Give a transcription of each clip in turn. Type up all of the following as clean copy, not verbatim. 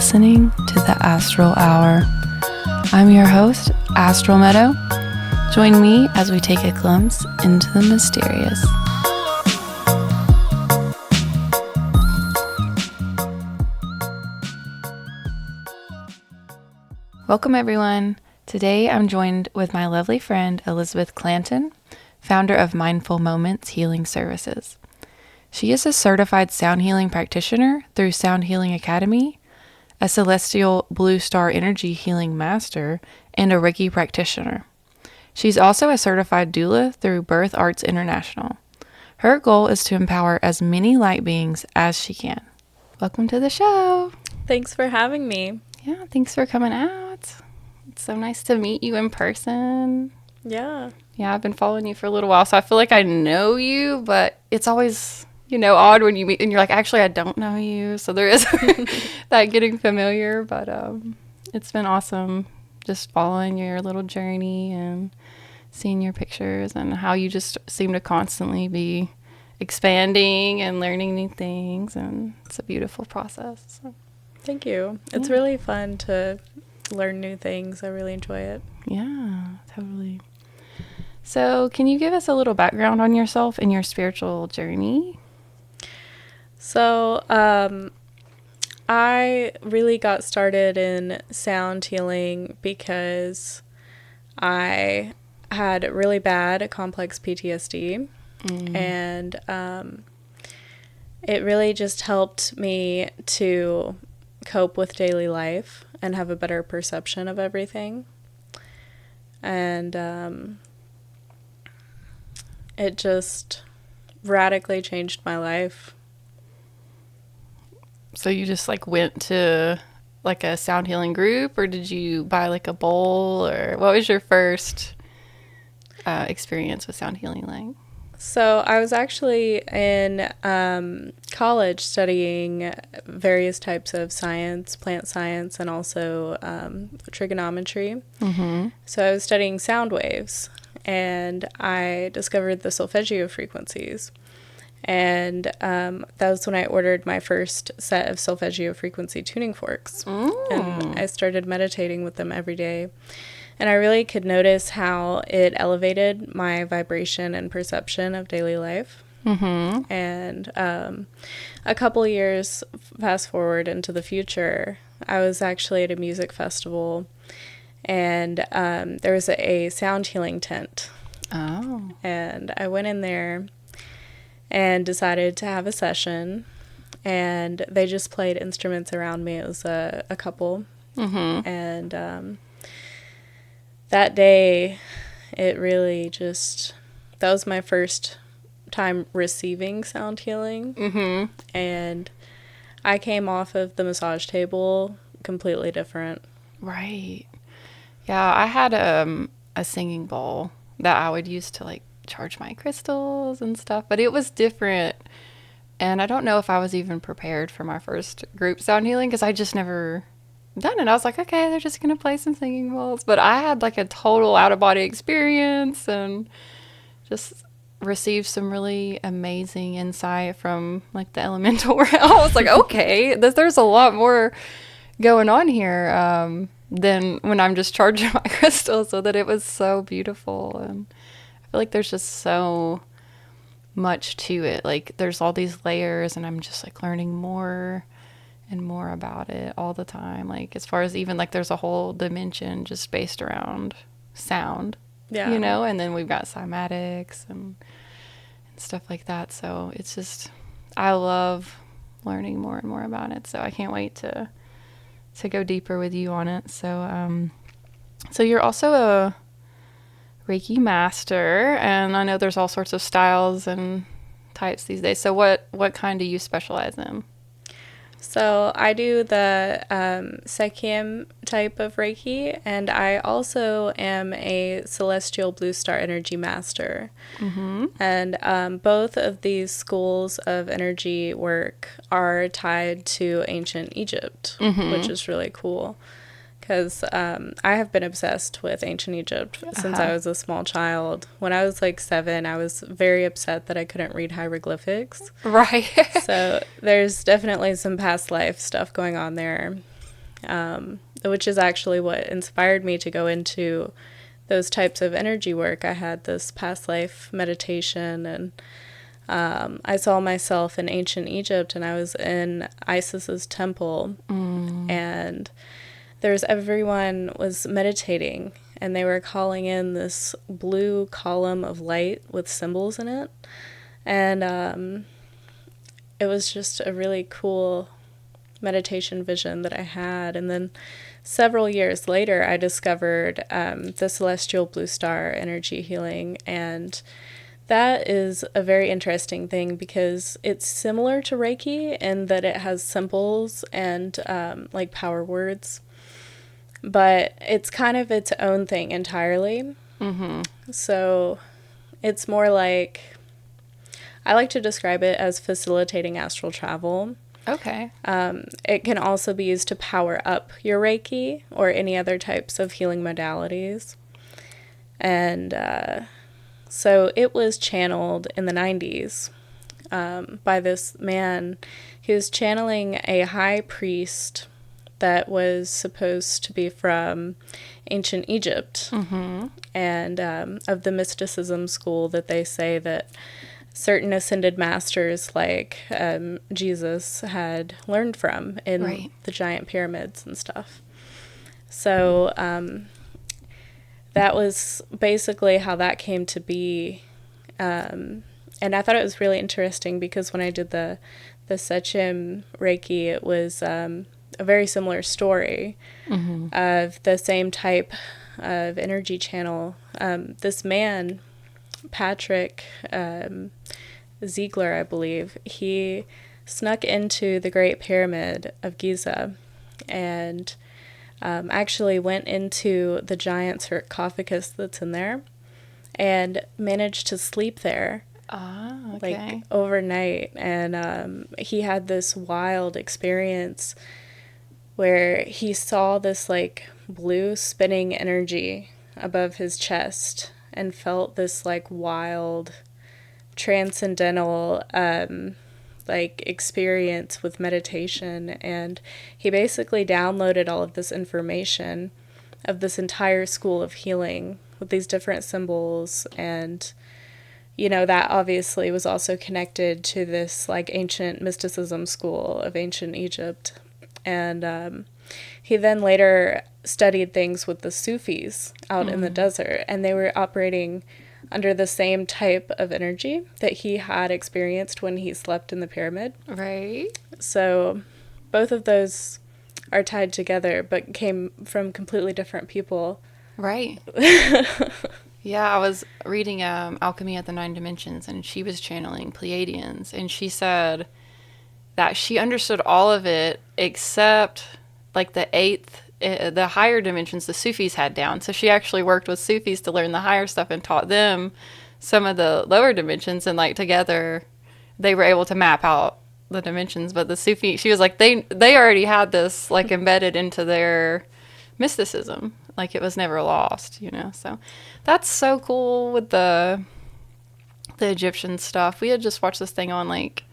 listening to the Astral Hour. I'm your host, Astral Meadow. Join me as we take a glimpse into the mysterious. Welcome everyone. Today I'm joined with my lovely friend Elizabeth Clanton, founder of Mindful Moments Healing Services. She is a certified sound healing practitioner through Sound Healing Academy, a celestial blue star energy healing master, and a Reiki practitioner. She's also a certified doula through Birth Arts International. Her goal is to empower as many light beings as she can. Welcome to the show. Thanks for having me. Yeah, thanks for coming out. It's so nice to meet you in person. Yeah, I've been following you for a little while, so I feel like I know you, but it's always, odd when you meet and you're like, actually, I don't know you. So there is that getting familiar, but it's been awesome just following your little journey and seeing your pictures and how you just seem to constantly be expanding and learning new things, and it's a beautiful process. So. Thank you. It's really fun to learn new things. I really enjoy it. Yeah, totally. So can you give us a little background on yourself and your spiritual journey? So I really got started in sound healing because I had really bad complex PTSD. And it really just helped me to cope with daily life and have a better perception of everything. And it just radically changed my life. So you just went to a sound healing group, or did you buy a bowl, or what was your first experience with sound healing like? So I was actually in college studying various types of science, plant science, and also trigonometry. Mm-hmm. So I was studying sound waves, and I discovered the solfeggio frequencies. And that was when I ordered my first set of solfeggio frequency tuning forks. And I started meditating with them every day. And I really could notice how it elevated my vibration and perception of daily life. Mm-hmm. And a couple years fast forward into the future, I was actually at a music festival, and there was a sound healing tent. Oh. And I went in there and decided to have a session, and they just played instruments around me. It was a couple. Mm-hmm. And that day, it really just, that was my first time receiving sound healing. Mm-hmm. And I came off of the massage table completely different. Right. Yeah, I had a singing bowl that I would use to charge my crystals and stuff, but it was different. And I don't know if I was even prepared for my first group sound healing because I just never done it. I was like, okay, they're just gonna play some singing bowls, but I had a total out-of-body experience and just received some really amazing insight from the elemental realm. I was like, okay, there's a lot more going on here than when I'm just charging my crystals. So that it was so beautiful, and I feel like there's just so much to it. There's all these layers, and I'm just learning more and more about it all the time. As far as even there's a whole dimension just based around sound, and then we've got cymatics and stuff like that. So it's just, I love learning more and more about it. So I can't wait to go deeper with you on it. So, so you're also a Reiki master, and I know there's all sorts of styles and types these days. So what kind do you specialize in? So I do the Sekhem type of Reiki, and I also am a celestial blue star energy master. Mm-hmm. And both of these schools of energy work are tied to ancient Egypt, mm-hmm. which is really cool. Because I have been obsessed with ancient Egypt since I was a small child. When I was 7, I was very upset that I couldn't read hieroglyphics. Right. So there's definitely some past life stuff going on there. which is actually what inspired me to go into those types of energy work. I had this past life meditation, and I saw myself in ancient Egypt, and I was in Isis's temple, and everyone was meditating, and they were calling in this blue column of light with symbols in it, and it was just a really cool meditation vision that I had. And then several years later, I discovered the celestial blue star energy healing, and that is a very interesting thing because it's similar to Reiki in that it has symbols and like power words, but it's kind of its own thing entirely. So it's more like, I like to describe it as facilitating astral travel. Okay. It can also be used to power up your Reiki or any other types of healing modalities. And so it was channeled in the 90s by this man. He was channeling a high priest that was supposed to be from ancient Egypt, and of the mysticism school that they say that certain ascended masters like Jesus had learned from in the giant pyramids and stuff. So that was basically how that came to be. And I thought it was really interesting because when I did the Seichim Reiki, it was a very similar story of the same type of energy channel. This man, Patrick Ziegler, I believe, he snuck into the Great Pyramid of Giza and actually went into the giant sarcophagus that's in there and managed to sleep there like overnight. And he had this wild experience where he saw this like blue spinning energy above his chest and felt this like wild transcendental like experience with meditation. And he basically downloaded all of this information of this entire school of healing with these different symbols. And you know, that obviously was also connected to this like ancient mysticism school of ancient Egypt. And he then later studied things with the Sufis out in the desert, and they were operating under the same type of energy that he had experienced when he slept in the pyramid. Right. So both of those are tied together, but came from completely different people. Right. Yeah, I was reading Alchemy at the Nine Dimensions, and she was channeling Pleiadians, and she said that she understood all of it except like the eighth, the higher dimensions the Sufis had down. So she actually worked with Sufis to learn the higher stuff and taught them some of the lower dimensions, and like together they were able to map out the dimensions. But the Sufi, she was like, they already had this like embedded into their mysticism, like it was never lost, you know. So that's so cool with the Egyptian stuff. We had just watched this thing on like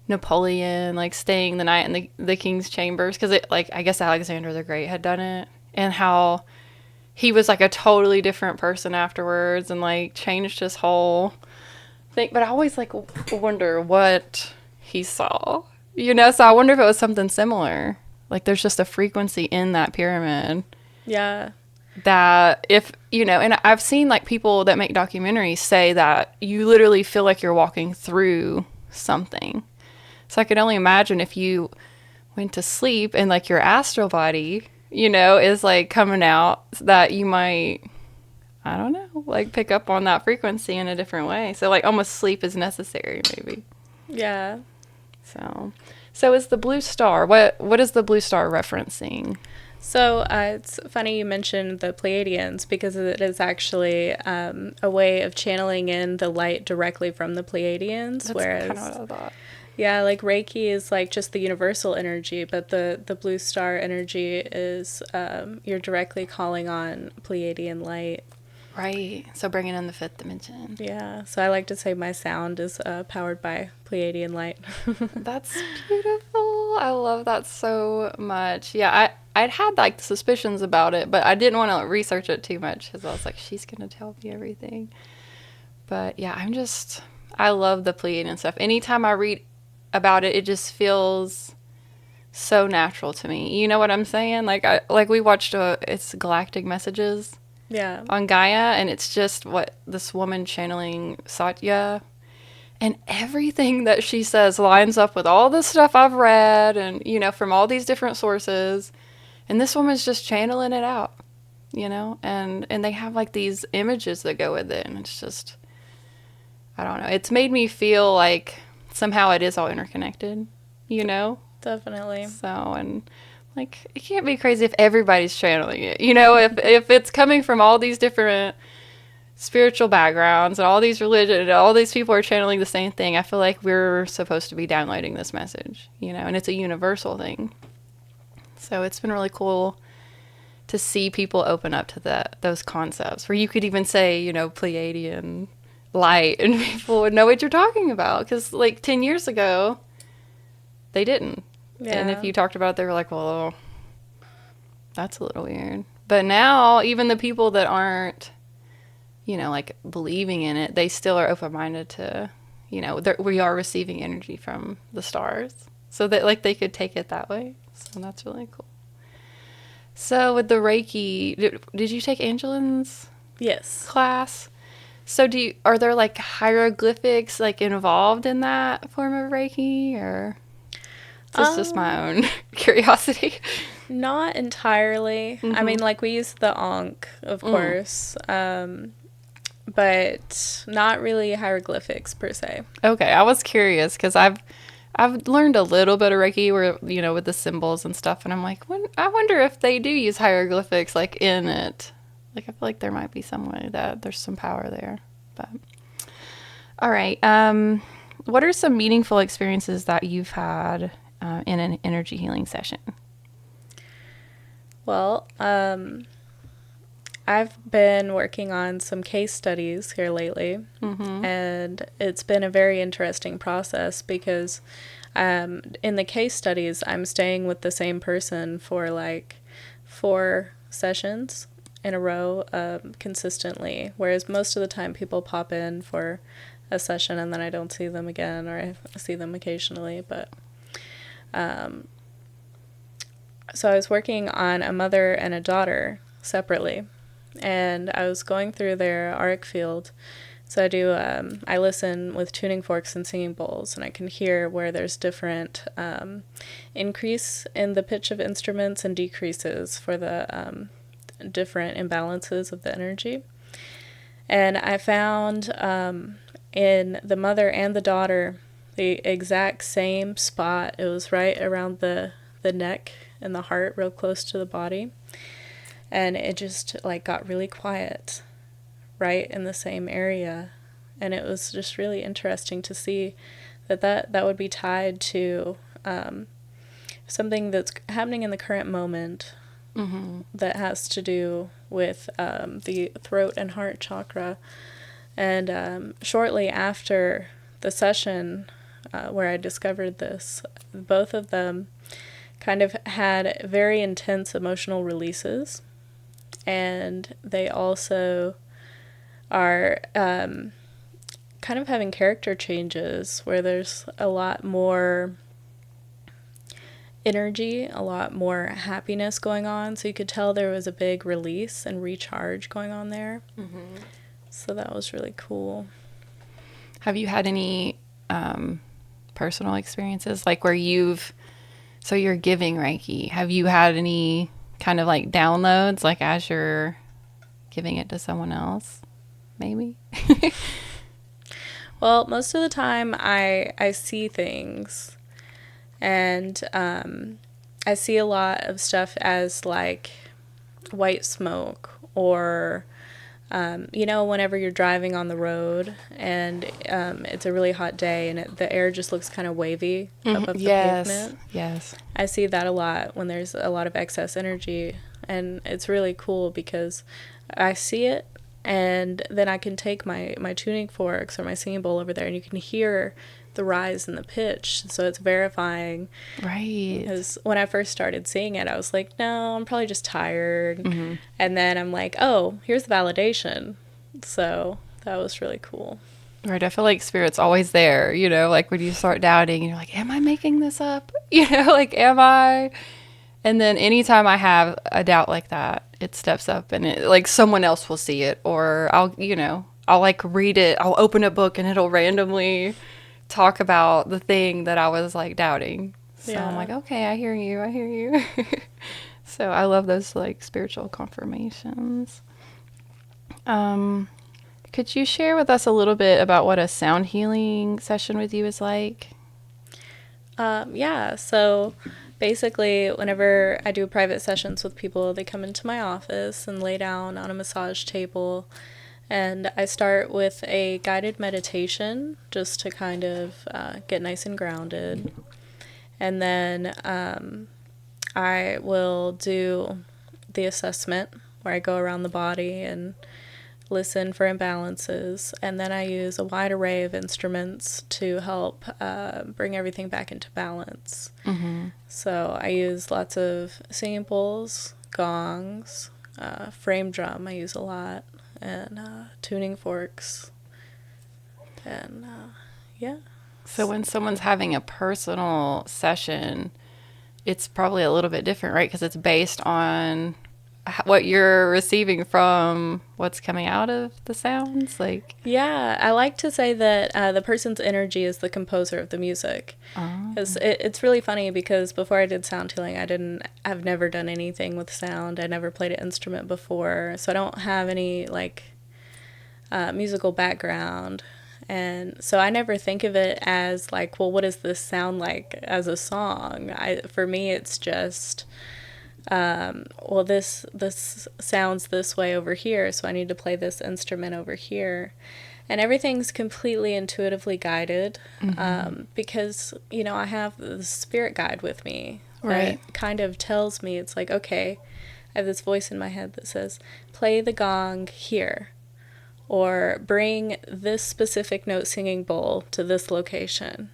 Napoleon, like staying the night in the king's chambers, because it, like, I guess Alexander the Great had done it, and how he was like a totally different person afterwards and like changed his whole thing. But I always like wonder what he saw, you know. So I wonder if it was something similar, like there's just a frequency in that pyramid, Yeah. that if, you know, and I've seen like people that make documentaries say that you literally feel like you're walking through something. So I could only imagine if you went to sleep and like your astral body, you know, is like coming out, that you might, I don't know, like pick up on that frequency in a different way. So like almost sleep is necessary maybe. Yeah. So is the blue star, what is the blue star referencing? So it's funny you mentioned the Pleiadians, because it is actually a way of channeling in the light directly from the Pleiadians. That's whereas kind of what I thought. Yeah, like Reiki is like just the universal energy, but the blue star energy is you're directly calling on Pleiadian light. Right. So bringing in the fifth dimension. Yeah. So I like to say my sound is powered by Pleiadian light. That's beautiful. Oh, I love that so much. Yeah, I'd had like suspicions about it, but I didn't want to research it too much because I was like, she's gonna tell me everything. But yeah, I love the Pleiadian and stuff. Anytime I read about it, it just feels so natural to me. You know what I'm saying? Like we watched it's Galactic Messages Yeah. on Gaia, and it's just what this woman channeling Satya, and everything that she says lines up with all the stuff I've read and, you know, from all these different sources. And this woman's just channeling it out, you know, and they have like these images that go with it. And it's just, I don't know. It's made me feel like somehow it is all interconnected, you know? Definitely. So, and like, it can't be crazy if everybody's channeling it, you know, if it's coming from all these different spiritual backgrounds and all these religions and all these people are channeling the same thing. I feel like we're supposed to be downloading this message, you know, and it's a universal thing. So it's been really cool to see people open up to those concepts where you could even say, you know, Pleiadian light and people would know what you're talking about, because like 10 years ago they didn't. Yeah. And if you talked about it, they were like, well, that's a little weird. But now even the people that aren't, you know, like believing in it, they still are open-minded to, you know, we are receiving energy from the stars, so that like they could take it that way. So that's really cool. So with the Reiki, did you take Angelin's class? So are there like hieroglyphics like involved in that form of Reiki, or is this just my own curiosity? Not entirely. Mm-hmm. I mean, like we use the Ankh, of course. But not really hieroglyphics per se. Okay, I was curious because I've learned a little bit of Reiki where, you know, with the symbols and stuff, and I'm like, I wonder if they do use hieroglyphics like in it. Like I feel like there might be some way that there's some power there. But all right, what are some meaningful experiences that you've had in an energy healing session? Well, I've been working on some case studies here lately, and it's been a very interesting process because in the case studies, I'm staying with the same person for like 4 sessions in a row consistently, whereas most of the time people pop in for a session and then I don't see them again, or I see them occasionally. But so I was working on a mother and a daughter separately. And I was going through their auric field. So I listen with tuning forks and singing bowls, and I can hear where there's different increase in the pitch of instruments and decreases for the different imbalances of the energy. And I found in the mother and the daughter the exact same spot. It was right around the neck and the heart, real close to the body. And it just like got really quiet right in the same area. And it was just really interesting to see that would be tied to something that's happening in the current moment that has to do with the throat and heart chakra. And shortly after the session where I discovered this, both of them kind of had very intense emotional releases. And they also are kind of having character changes where there's a lot more energy, a lot more happiness going on. So you could tell there was a big release and recharge going on there. So that was really cool. Have you had any personal experiences like where so you're giving Reiki? Have you had any kind of like downloads, like as you're giving it to someone else, maybe? Well, most of the time I see things, and I see a lot of stuff as like white smoke, or you know, whenever you're driving on the road and it's a really hot day and the air just looks kind of wavy above the pavement. Yes. I see that a lot when there's a lot of excess energy, and it's really cool because I see it, and then I can take my tuning forks or my singing bowl over there, and you can hear the rise and the pitch. So it's verifying. Right. Because when I first started seeing it, I was like, no, I'm probably just tired. And then I'm like, oh, here's the validation. So that was really cool. Right. I feel like spirit's always there, you know, like when you start doubting and you're like, am I making this up? You know, like, am I? And then anytime I have a doubt like that, it steps up and it, like someone else will see it, or I'll like read it. I'll open a book and it'll randomly talk about the thing that I was like doubting. So I'm like, okay, I hear you. So I love those like spiritual confirmations. Could you share with us a little bit about what a sound healing session with you is like? Yeah, so basically, whenever I do private sessions with people, they come into my office and lay down on a massage table. And I start with a guided meditation just to kind of get nice and grounded. And then I will do the assessment where I go around the body and listen for imbalances, and then I use a wide array of instruments to help bring everything back into balance. So I use lots of singing bowls, gongs, frame drum I use a lot, and tuning forks, and yeah. So when someone's having a personal session, it's probably a little bit different, right? Because it's based on what you're receiving from what's coming out of the sounds. Like, yeah, I like to say that the person's energy is the composer of the music. It's really funny because before I did sound healing, I've never done anything with sound. I never played an instrument before, so I don't have any like musical background. And so I never think of it as like, well, what does this sound like as a song? For me, it's just, well, this sounds this way over here, so I need to play this instrument over here. And everything's completely intuitively guided, because, you know, I have the spirit guide with me. Right. That kind of tells me, it's like, okay, I have this voice in my head that says, play the gong here. Or bring this specific note singing bowl to this location.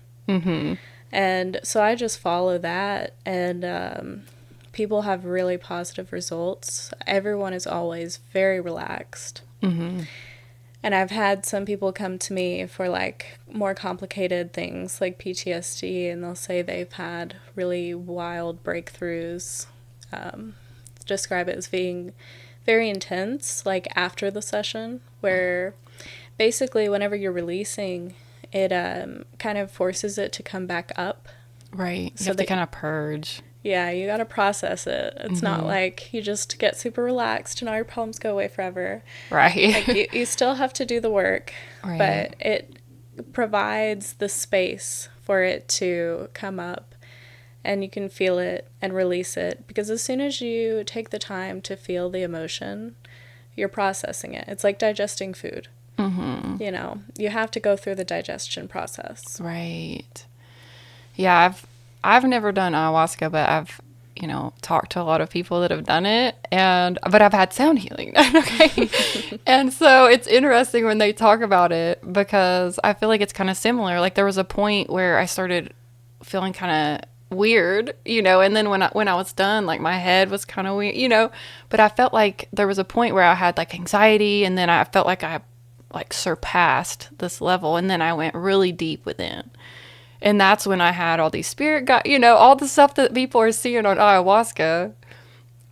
And so I just follow that, and people have really positive results. Everyone is always very relaxed. And I've had some people come to me for like more complicated things like PTSD, and they'll say they've had really wild breakthroughs. Describe it as being very intense, like after the session, where basically whenever you're releasing, it kind of forces it to come back up. Right. You have to kind of purge. Yeah, you got to process it. It's not like you just get super relaxed and all your problems go away forever. Right. Like you still have to do the work, Right. but it provides the space for it to come up. And you can feel it and release it. Because as soon as you take the time to feel the emotion, you're processing it. It's like digesting food. You know, you have to go through the digestion process. Right. Yeah, I've never done ayahuasca, but I've, you know, talked to a lot of people that have done it, but I've had sound healing. Okay. And so it's interesting when they talk about it, because I feel like it's kind of similar. Like there was a point where I started feeling kind of weird, you know, and then when I was done, like my head was kind of weird, you know, but I felt like there was a point where I had like anxiety, and then I felt like I like surpassed this level, and then I went really deep within, and that's when I had all these spirit guides, you know, all the stuff that people are seeing on ayahuasca,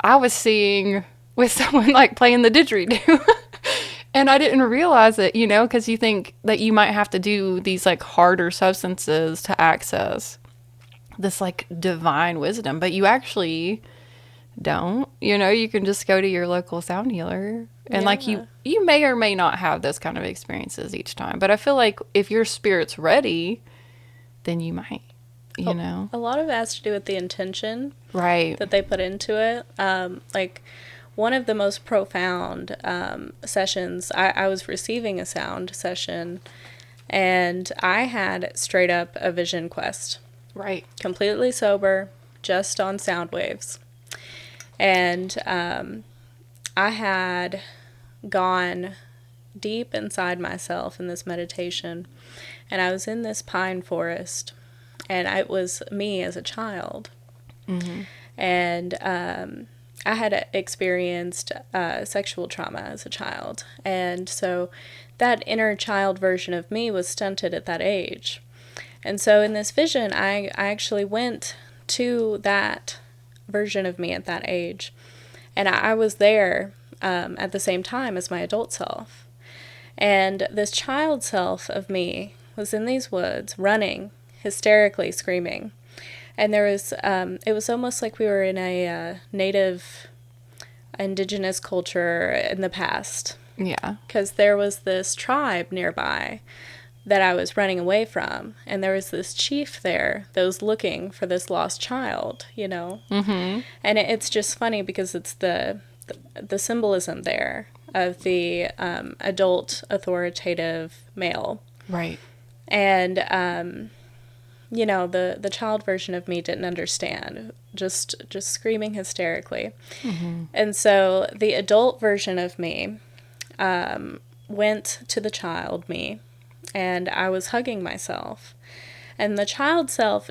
I was seeing with someone like playing the didgeridoo. And I didn't realize it, you know, because you think that you might have to do these like harder substances to access this like divine wisdom, but you actually don't, you know. You can just go to your local sound healer, and like you may or may not have those kind of experiences each time, but I feel like if your spirit's ready, then you might, you know. A lot of it has to do with the intention, right, that they put into it. Like one of the most profound sessions, I was receiving a sound session, and I had straight up a vision quest. Right. Completely sober, just on sound waves. And I had gone deep inside myself in this meditation. And I was in this pine forest, and it was me as a child. Mm-hmm. And I had experienced sexual trauma as a child. And so that inner child version of me was stunted at that age. And so in this vision, I actually went to that version of me at that age. And I was there at the same time as my adult self. And this child self of me was in these woods, running, hysterically screaming. And there was, it was almost like we were in a native indigenous culture in the past. Yeah. Because there was this tribe nearby that I was running away from. And there was this chief there that was looking for this lost child, you know. Mm-hmm. And it's just funny because it's the symbolism there of the adult authoritative male. Right. And, you know, the child version of me didn't understand, just screaming hysterically. Mm-hmm. And so the adult version of me went to the child me, and I was hugging myself. And the child self,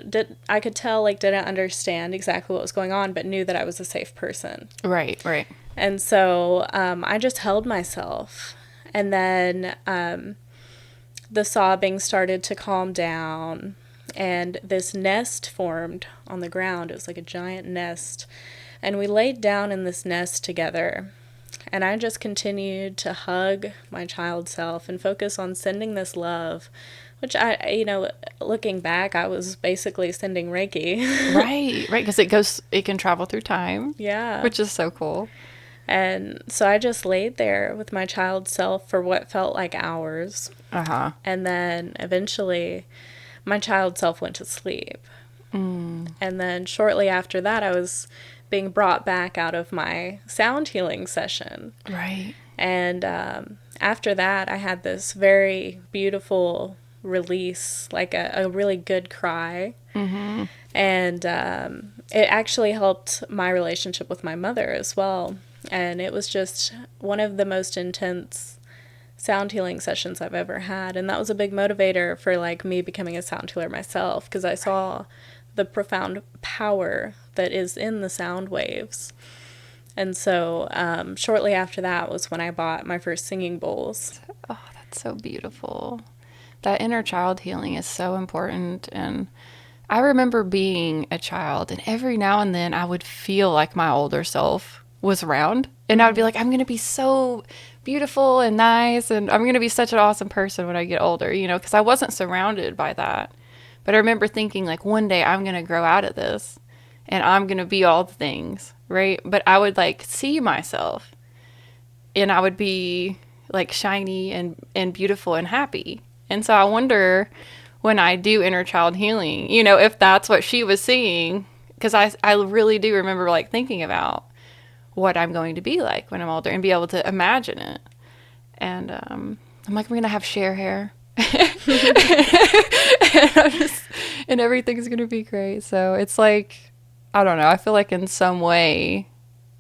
I could tell, like, didn't understand exactly what was going on, but knew that I was a safe person. Right, right. And so I just held myself. And then the sobbing started to calm down. And this nest formed on the ground. It was like a giant nest. And we laid down in this nest together. And I just continued to hug my child self and focus on sending this love, which you know, looking back, I was basically sending Reiki. Right, because it can travel through time. Yeah. Which is so cool. And so I just laid there with my child self for what felt like hours. Uh-huh. And then eventually my child self went to sleep. Mm. And then shortly after that, I was being brought back out of my sound healing session. Right. And after that, I had this very beautiful release, like a really good cry. Mm-hmm. And it actually helped my relationship with my mother as well. And it was just one of the most intense sound healing sessions I've ever had. And that was a big motivator for, like, me becoming a sound healer myself, because I saw the profound power that is in the sound waves. And so shortly after that was when I bought my first singing bowls. Oh, that's so beautiful. That inner child healing is so important. And I remember being a child, and every now and then I would feel like my older self was around. And I would be like, I'm going to be so beautiful and nice, and I'm going to be such an awesome person when I get older, you know, because I wasn't surrounded by that. But I remember thinking, like, one day I'm going to grow out of this, and I'm going to be all the things, right? But I would, like, see myself, and I would be, like, shiny and beautiful and happy. And so I wonder, when I do inner child healing, you know, if that's what she was seeing, because I really do remember, like, thinking about what I'm going to be like when I'm older and be able to imagine it. And I'm like, we're going to have share hair. and everything's going to be great. So it's like, I don't know. I feel like in some way,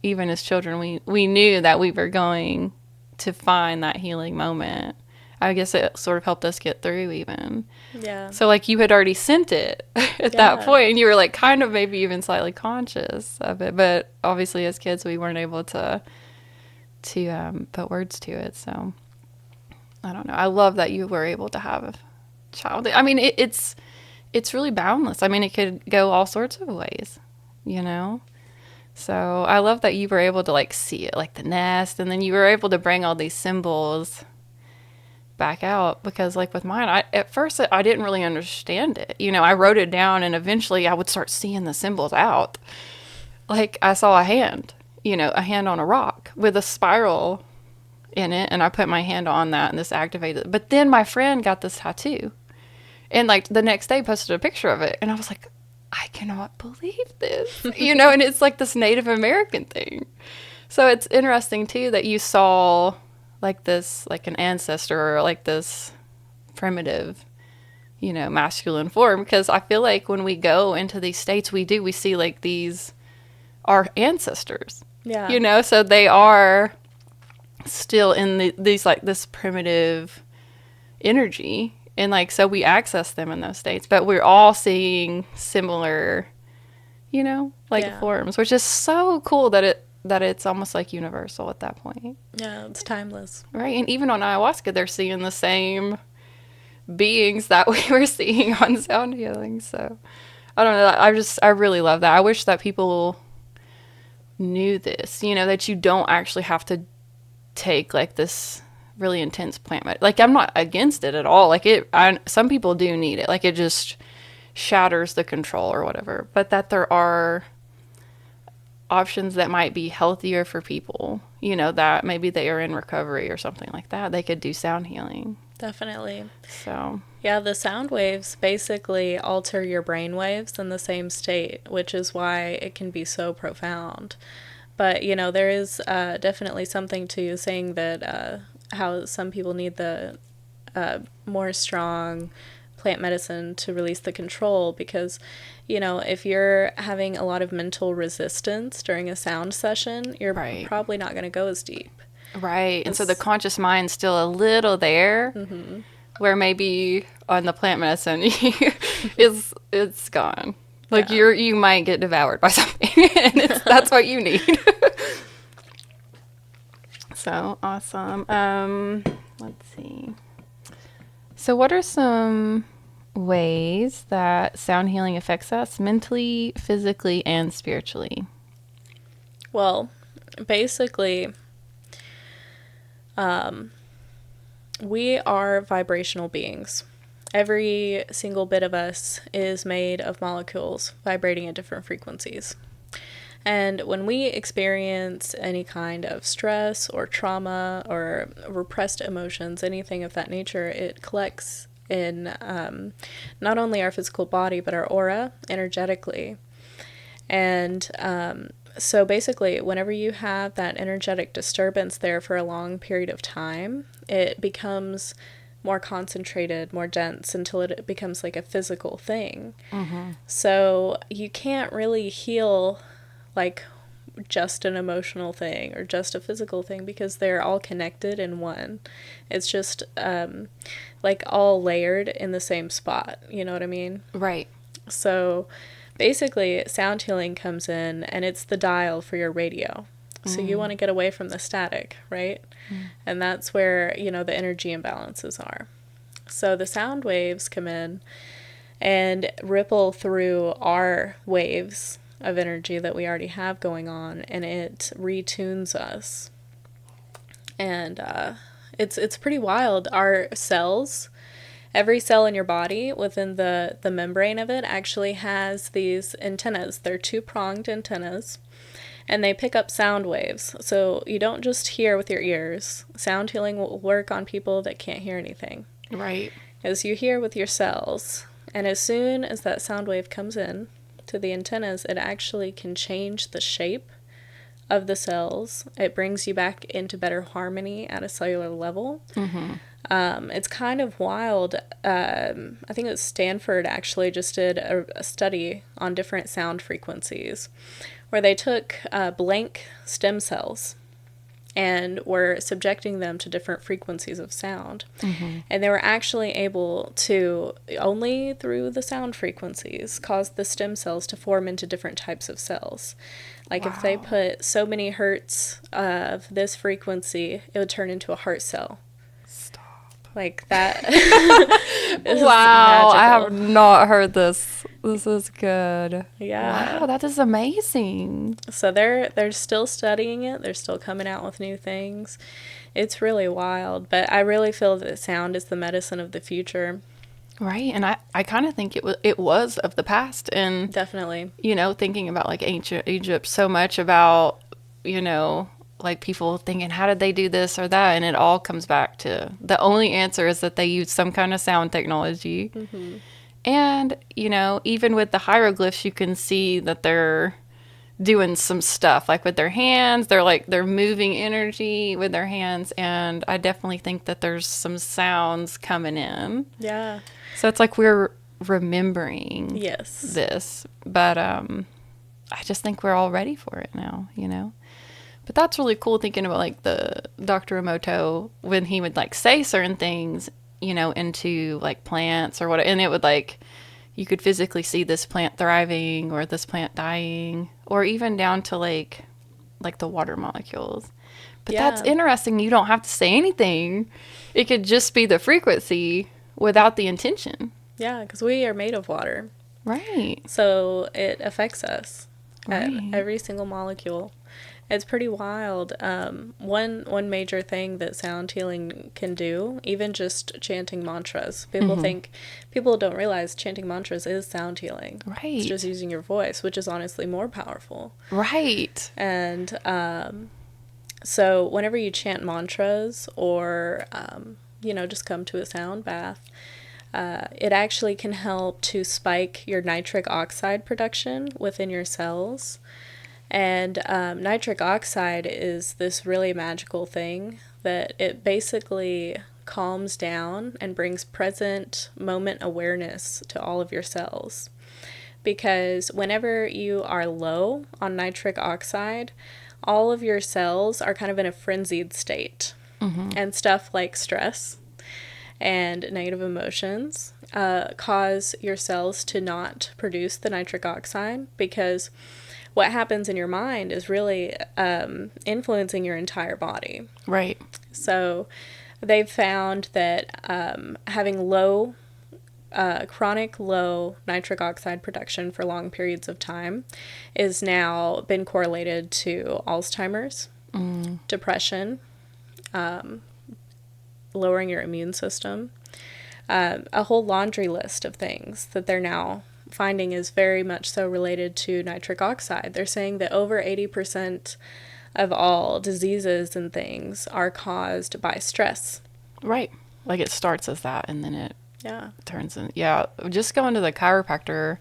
even as children, we knew that we were going to find that healing moment. I guess it sort of helped us get through even. Yeah. So, like, you had already sent it at that point, and you were, like, kind of maybe even slightly conscious of it. But obviously, as kids, we weren't able to put words to it. So, I don't know. I love that you were able to have a child. I mean, it's really boundless. I mean, it could go all sorts of ways, you know? So, I love that you were able to, like, see it, like the nest, and then you were able to bring all these symbols back out, because, like, with mine, at first I didn't really understand it. You know, I wrote it down, and eventually I would start seeing the symbols out. Like, I saw a hand, you know, a hand on a rock with a spiral in it, and I put my hand on that, and this activated it. But then my friend got this tattoo, and, like, the next day posted a picture of it, and I was like, I cannot believe this, you know. And it's like this Native American thing. So it's interesting too that you saw, like, this, like, an ancestor, or, like, this primitive, you know, masculine form, because I feel like when we go into these states, we see, like, these, our ancestors, yeah, you know, so they are still in these like this primitive energy, and like so we access them in those states, but we're all seeing similar, forms, which is so cool that it's almost like universal at that point. Yeah, it's timeless. Right. And even on ayahuasca, they're seeing the same beings that we were seeing on sound healing. So I don't know. I really love that. I wish that people knew this, that you don't actually have to take like this really intense plant like I'm not against it at all. Like some people do need it. Like it just shatters the control or whatever. But that there are options that might be healthier for people, that maybe they are in recovery or something like that. They could do sound healing. Definitely. So yeah, the sound waves basically alter your brain waves in the same state, which is why it can be so profound. But there is definitely something to saying that how some people need the more strong plant medicine to release the control, because if you're having a lot of mental resistance during a sound session, you're probably not going to go as deep. Right. And so the conscious mind's still a little there, where maybe on the plant medicine it's gone. Like you might get devoured by something, and that's what you need. So awesome. Let's see. So what are some ways that sound healing affects us mentally, physically, and spiritually? Well, basically, we are vibrational beings. Every single bit of us is made of molecules vibrating at different frequencies. And when we experience any kind of stress or trauma or repressed emotions, anything of that nature, it collects in not only our physical body, but our aura energetically. And so basically, whenever you have that energetic disturbance there for a long period of time, it becomes more concentrated, more dense, until it becomes like a physical thing. Mm-hmm. So you can't really heal like just an emotional thing or just a physical thing, because they're all connected in one. It's just like all layered in the same spot. You know what I mean? Right. So basically, sound healing comes in, and it's the dial for your radio. So you want to get away from the static, right? And that's where, the energy imbalances are. So the sound waves come in and ripple through our waves of energy that we already have going on, and it retunes us. And it's pretty wild. Our cells, every cell in your body within the membrane of it actually has these antennas. They're two-pronged antennas, and they pick up sound waves. So you don't just hear with your ears. Sound healing will work on people that can't hear anything. Right. As you hear with your cells, and as soon as that sound wave comes in to the antennas, it actually can change the shape of the cells. It brings you back into better harmony at a cellular level. Mm-hmm. It's kind of wild. I think it was Stanford actually just did a study on different sound frequencies, where they took blank stem cells and were subjecting them to different frequencies of sound. Mm-hmm. And they were actually able to, only through the sound frequencies, cause the stem cells to form into different types of cells. Like if they put so many hertz of this frequency, it would turn into a heart cell. Like that. Wow, I have not heard this. This is good. Yeah. Wow, that is amazing. So they're still studying it. They're still coming out with new things. It's really wild. But I really feel that sound is the medicine of the future. Right. And I kind of think it was of the past. And definitely, thinking about like ancient Egypt, so much about, like people thinking, how did they do this or that? And it all comes back to the only answer is that they used some kind of sound technology. Mm-hmm. And, even with the hieroglyphs, you can see that they're doing some stuff like with their hands. They're moving energy with their hands. And I definitely think that there's some sounds coming in. Yeah. So it's like we're remembering this. But I just think we're all ready for it now, But that's really cool thinking about like the Dr. Emoto when he would like say certain things, you know, into like plants or what, and it would like, you could physically see this plant thriving or this plant dying, or even down to like the water molecules. But that's interesting. You don't have to say anything. It could just be the frequency without the intention. Yeah, because we are made of water. Right. So it affects us at Right. every single molecule. It's pretty wild. One major thing that sound healing can do, even just chanting mantras. People don't realize chanting mantras is sound healing. Right. It's just using your voice, which is honestly more powerful. Right. And so whenever you chant mantras or, just come to a sound bath, it actually can help to spike your nitric oxide production within your cells. And nitric oxide is this really magical thing that it basically calms down and brings present moment awareness to all of your cells. Because whenever you are low on nitric oxide, all of your cells are kind of in a frenzied state. Mm-hmm. And stuff like stress and negative emotions cause your cells to not produce the nitric oxide, because what happens in your mind is really influencing your entire body. Right. So they've found that having chronic low nitric oxide production for long periods of time is now been correlated to Alzheimer's, depression, lowering your immune system, a whole laundry list of things that they're now finding is very much so related to nitric oxide. They're saying that over 80% of all diseases and things are caused by stress. Right. Like it starts as that and then it turns in. Yeah. Just going to the chiropractor,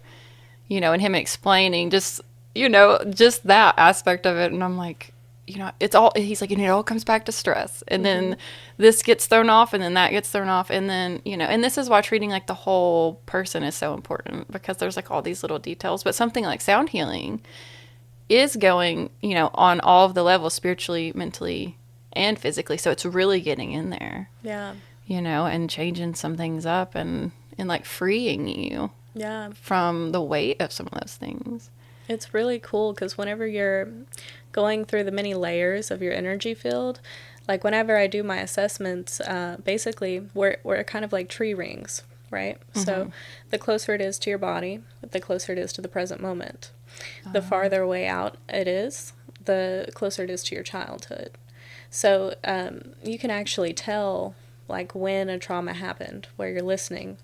and him explaining just that aspect of it. And I'm like, he's like, it all comes back to stress. And then this gets thrown off and then that gets thrown off. And then, and this is why treating like the whole person is so important, because there's like all these little details. But something like sound healing is going, on all of the levels, spiritually, mentally, and physically. So it's really getting in there. Yeah. And changing some things up and like freeing you from the weight of some of those things. It's really cool because whenever you're going through the many layers of your energy field, like whenever I do my assessments, basically we're kind of like tree rings, right? Mm-hmm. So the closer it is to your body, the closer it is to the present moment. The farther away out it is, the closer it is to your childhood. So you can actually tell like when a trauma happened, where you're listening.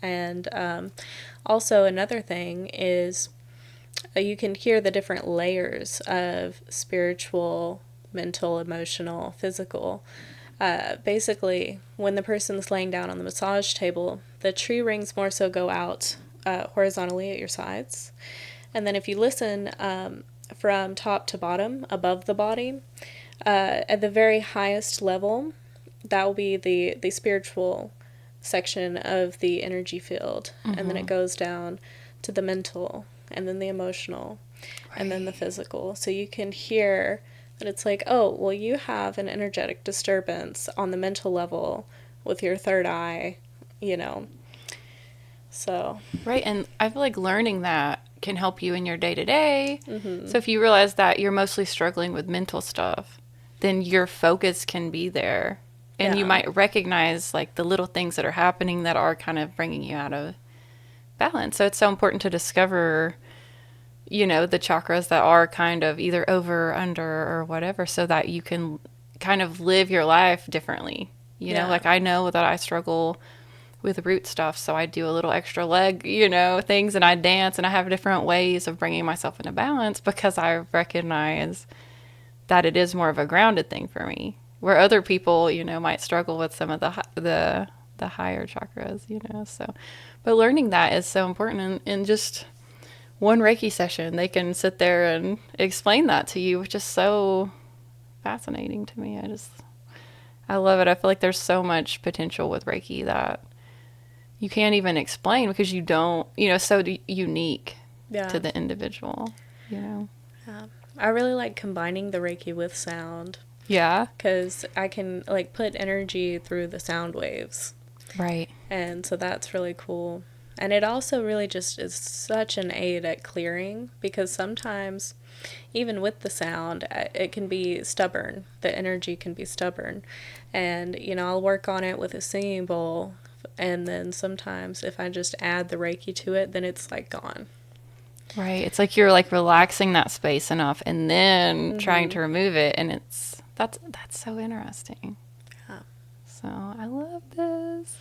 And also another thing is you can hear the different layers of spiritual, mental, emotional, physical. Basically, when the person's laying down on the massage table, the tree rings more so go out horizontally at your sides. And then if you listen from top to bottom, above the body, at the very highest level, that will be the spiritual section of the energy field. Mm-hmm. And then it goes down to the mental, and then the emotional, and then the physical. So you can hear that it's like, oh, well, you have an energetic disturbance on the mental level with your third eye, So. Right, and I feel like learning that can help you in your day-to-day. Mm-hmm. So if you realize that you're mostly struggling with mental stuff, then your focus can be there. And you might recognize like the little things that are happening that are kind of bringing you out of balance. So it's so important to discover, the chakras that are kind of either over or under or whatever, so that you can kind of live your life differently. Like I know that I struggle with root stuff, so I do a little extra leg, things, and I dance, and I have different ways of bringing myself into balance because I recognize that it is more of a grounded thing for me. Where other people, might struggle with some of the higher chakras, so. But learning that is so important. In just one Reiki session, they can sit there and explain that to you, which is so fascinating to me. I love it. I feel like there's so much potential with Reiki that you can't even explain because you don't, so unique to the individual, Yeah. I really like combining the Reiki with sound. Yeah. Because I can, like, put energy through the sound waves. Right. And so that's really cool. And it also really just is such an aid at clearing, because sometimes, even with the sound, it can be stubborn. The energy can be stubborn. And, you know, I'll work on it with a singing bowl. And then sometimes if I just add the Reiki to it, then it's like gone. Right. It's like you're like relaxing that space enough and then trying to remove it. And that's so interesting. Yeah. So I love this.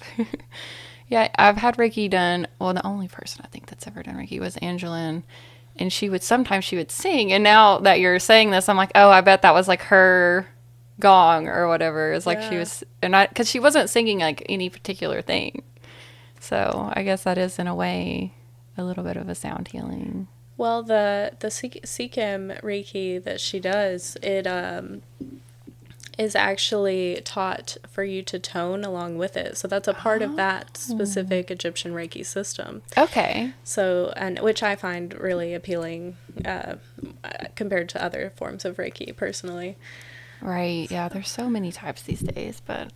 Yeah, I've had Reiki done. Well, the only person I think that's ever done Reiki was Angeline. And sometimes she would sing. And now that you're saying this, I'm like, oh, I bet that was like her gong or whatever. It's like she was, because she wasn't singing like any particular thing. So I guess that is in a way a little bit of a sound healing. Well, the Sekhem Reiki that she does, it is actually taught for you to tone along with it. So that's a part of that specific Egyptian Reiki system. Okay. So, and which I find really appealing compared to other forms of Reiki, personally. Right. Yeah, there's so many types these days, but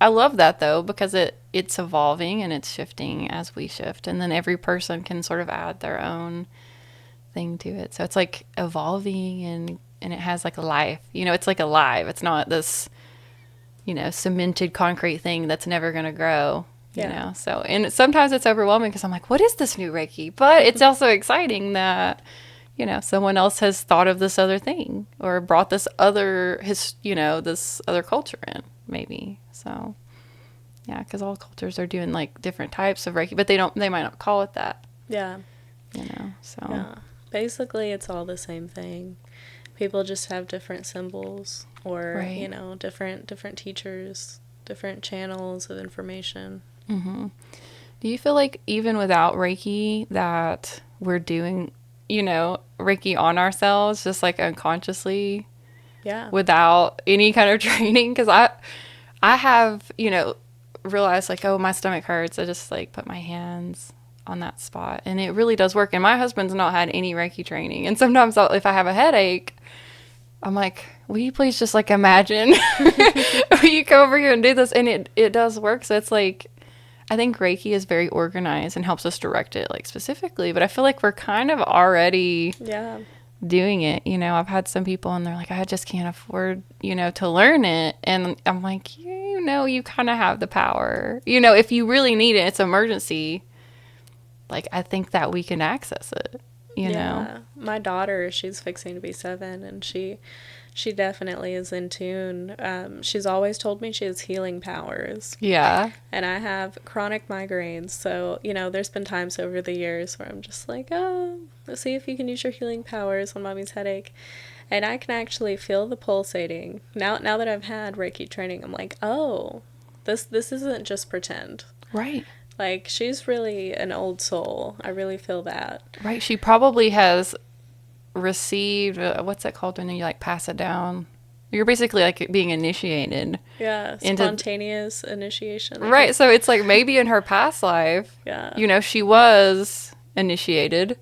I love that though, because it's evolving and it's shifting as we shift, and then every person can sort of add their own thing to it. So it's like evolving and it has like a life. You know, it's like alive. It's not this, you know, cemented concrete thing that's never going to grow, you know. So, and sometimes it's overwhelming because I'm like, what is this new Reiki? But it's also exciting that, you know, someone else has thought of this other thing or brought this other, this other culture in, maybe. So, yeah, because all cultures are doing like different types of Reiki, but they might not call it that. Yeah. You know, so. Yeah. Basically, it's all the same thing. People just have different symbols or, you know, different teachers, different channels of information. Mm-hmm. Do you feel like even without Reiki that we're doing, you know, Reiki on ourselves, just like unconsciously? Yeah. Without any kind of training? Because I have, you know, realized like, oh, my stomach hurts. I just like put my hands on that spot and it really does work. And my husband's not had any Reiki training. And sometimes if I have a headache, I'm like, will you please just like imagine, will you come over here and do this? And it does work. So it's like, I think Reiki is very organized and helps us direct it like specifically, but I feel like we're kind of already doing it. You know, I've had some people and they're like, I just can't afford, you know, to learn it. And I'm like, you know, you kind of have the power, you know, if you really need it, it's an emergency. Like, I think that we can access it, you know? My daughter, she's fixing to be 7, and she definitely is in tune. She's always told me she has healing powers. Yeah. And I have chronic migraines. So, you know, there's been times over the years where I'm just like, oh, let's see if you can use your healing powers on mommy's headache. And I can actually feel the pulsating. Now that I've had Reiki training, I'm like, oh, this isn't just pretend. Right. Like, she's really an old soul. I really feel that. Right. She probably has received, what's that called when you, like, pass it down? You're basically, like, being initiated. Yeah, spontaneous initiation. Right. So it's like maybe in her past life, you know, she was initiated.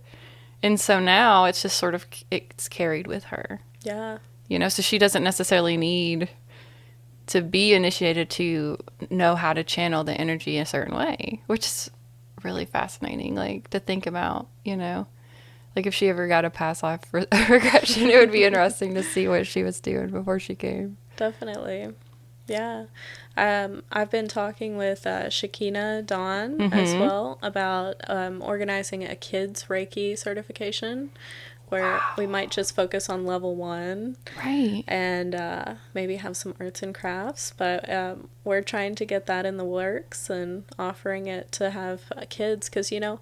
And so now it's just sort of, it's carried with her. Yeah. You know, so she doesn't necessarily need to be initiated to know how to channel the energy a certain way, which is really fascinating, like, to think about, you know. Like, if she ever got a past life regression, it would be interesting to see what she was doing before she came. Definitely. Yeah. I've been talking with Shakina Dawn as well about organizing a kids Reiki certification where we might just focus on level 1. Right. And maybe have some arts and crafts. But we're trying to get that in the works and offering it to have kids because, you know,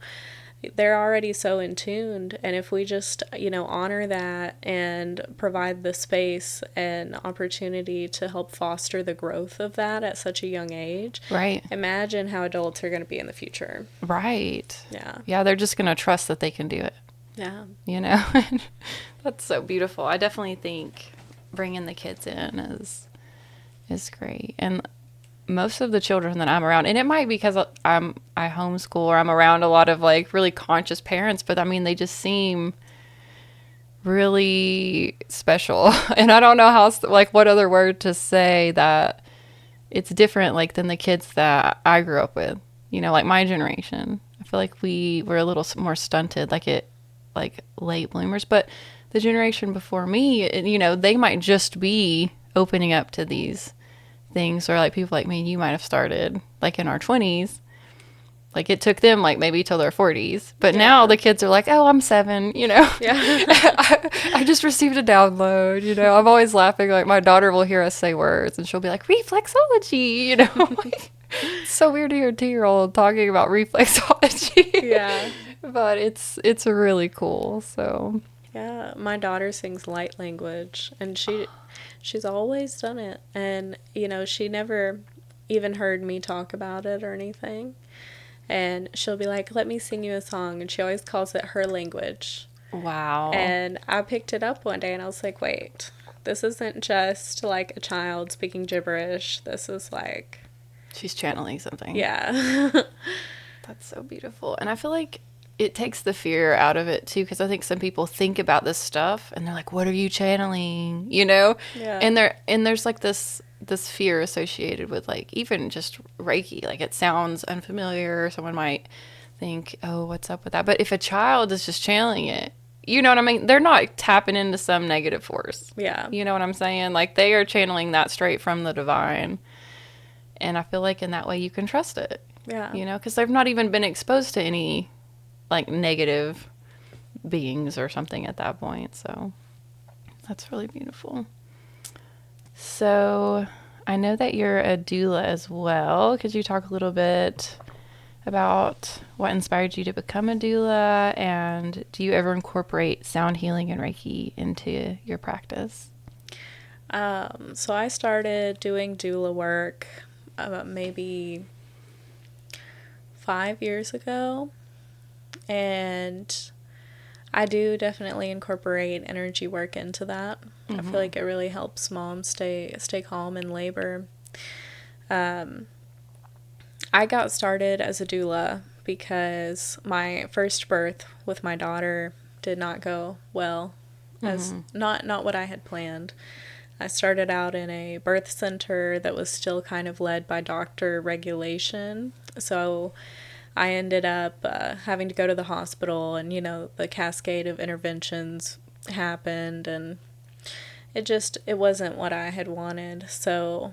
they're already so in tuned, and if we just, you know, honor that and provide the space and opportunity to help foster the growth of that at such a young age, right? Imagine how adults are going to be in the future. Right. Yeah. Yeah, they're just going to trust that they can do it. Yeah. You know, that's so beautiful. I definitely think bringing the kids in is great, and most of the children that I'm around, and it might be because I homeschool or I'm around a lot of like really conscious parents, but I mean, they just seem really special. And I don't know how, like, what other word to say that it's different, like, than the kids that I grew up with. You know, like my generation. I feel like we were a little more stunted, like late bloomers. But the generation before me, you know, they might just be opening up to these things, or like people like me and you might have started like in our 20s. Like it took them like maybe till their 40s. But now the kids are like, oh, I'm 7, you know. Yeah. I just received a download, you know. I'm always laughing. Like my daughter will hear us say words and she'll be like, reflexology, you know. Like, it's so weird to hear a 2-year-old talking about reflexology. Yeah. But it's really cool. So Yeah, my daughter sings light language, and she's always done it. And, you know, she never even heard me talk about it or anything. And she'll be like, let me sing you a song. And she always calls it her language. wow. And I picked it up one day and I was like, wait, this isn't just like a child speaking gibberish. This is like... She's channeling something. Yeah. That's so beautiful. And I feel like it takes the fear out of it too, because I think some people think about this stuff and they're like, what are you channeling, you know? Yeah. And there's like this fear associated with like even just Reiki. Like it sounds unfamiliar. Someone might think, oh, what's up with that? But if a child is just channeling it, you know what I mean? They're not tapping into some negative force. Yeah. You know what I'm saying? Like they are channeling that straight from the divine. And I feel like in that way you can trust it. Yeah. You know, because they've not even been exposed to any like negative beings or something at that point. So that's really beautiful. So I know that you're a doula as well. Could you talk a little bit about what inspired you to become a doula, and do you ever incorporate sound healing and Reiki into your practice? So I started doing doula work maybe 5 years ago, and I do definitely incorporate energy work into that. I feel like it really helps moms stay calm in labor. I got started as a doula because my first birth with my daughter did not go well, as not what I had planned. I started out in a birth center that was still kind of led by doctor regulation, so I ended up having to go to the hospital, and, you know, the cascade of interventions happened, and it wasn't what I had wanted. So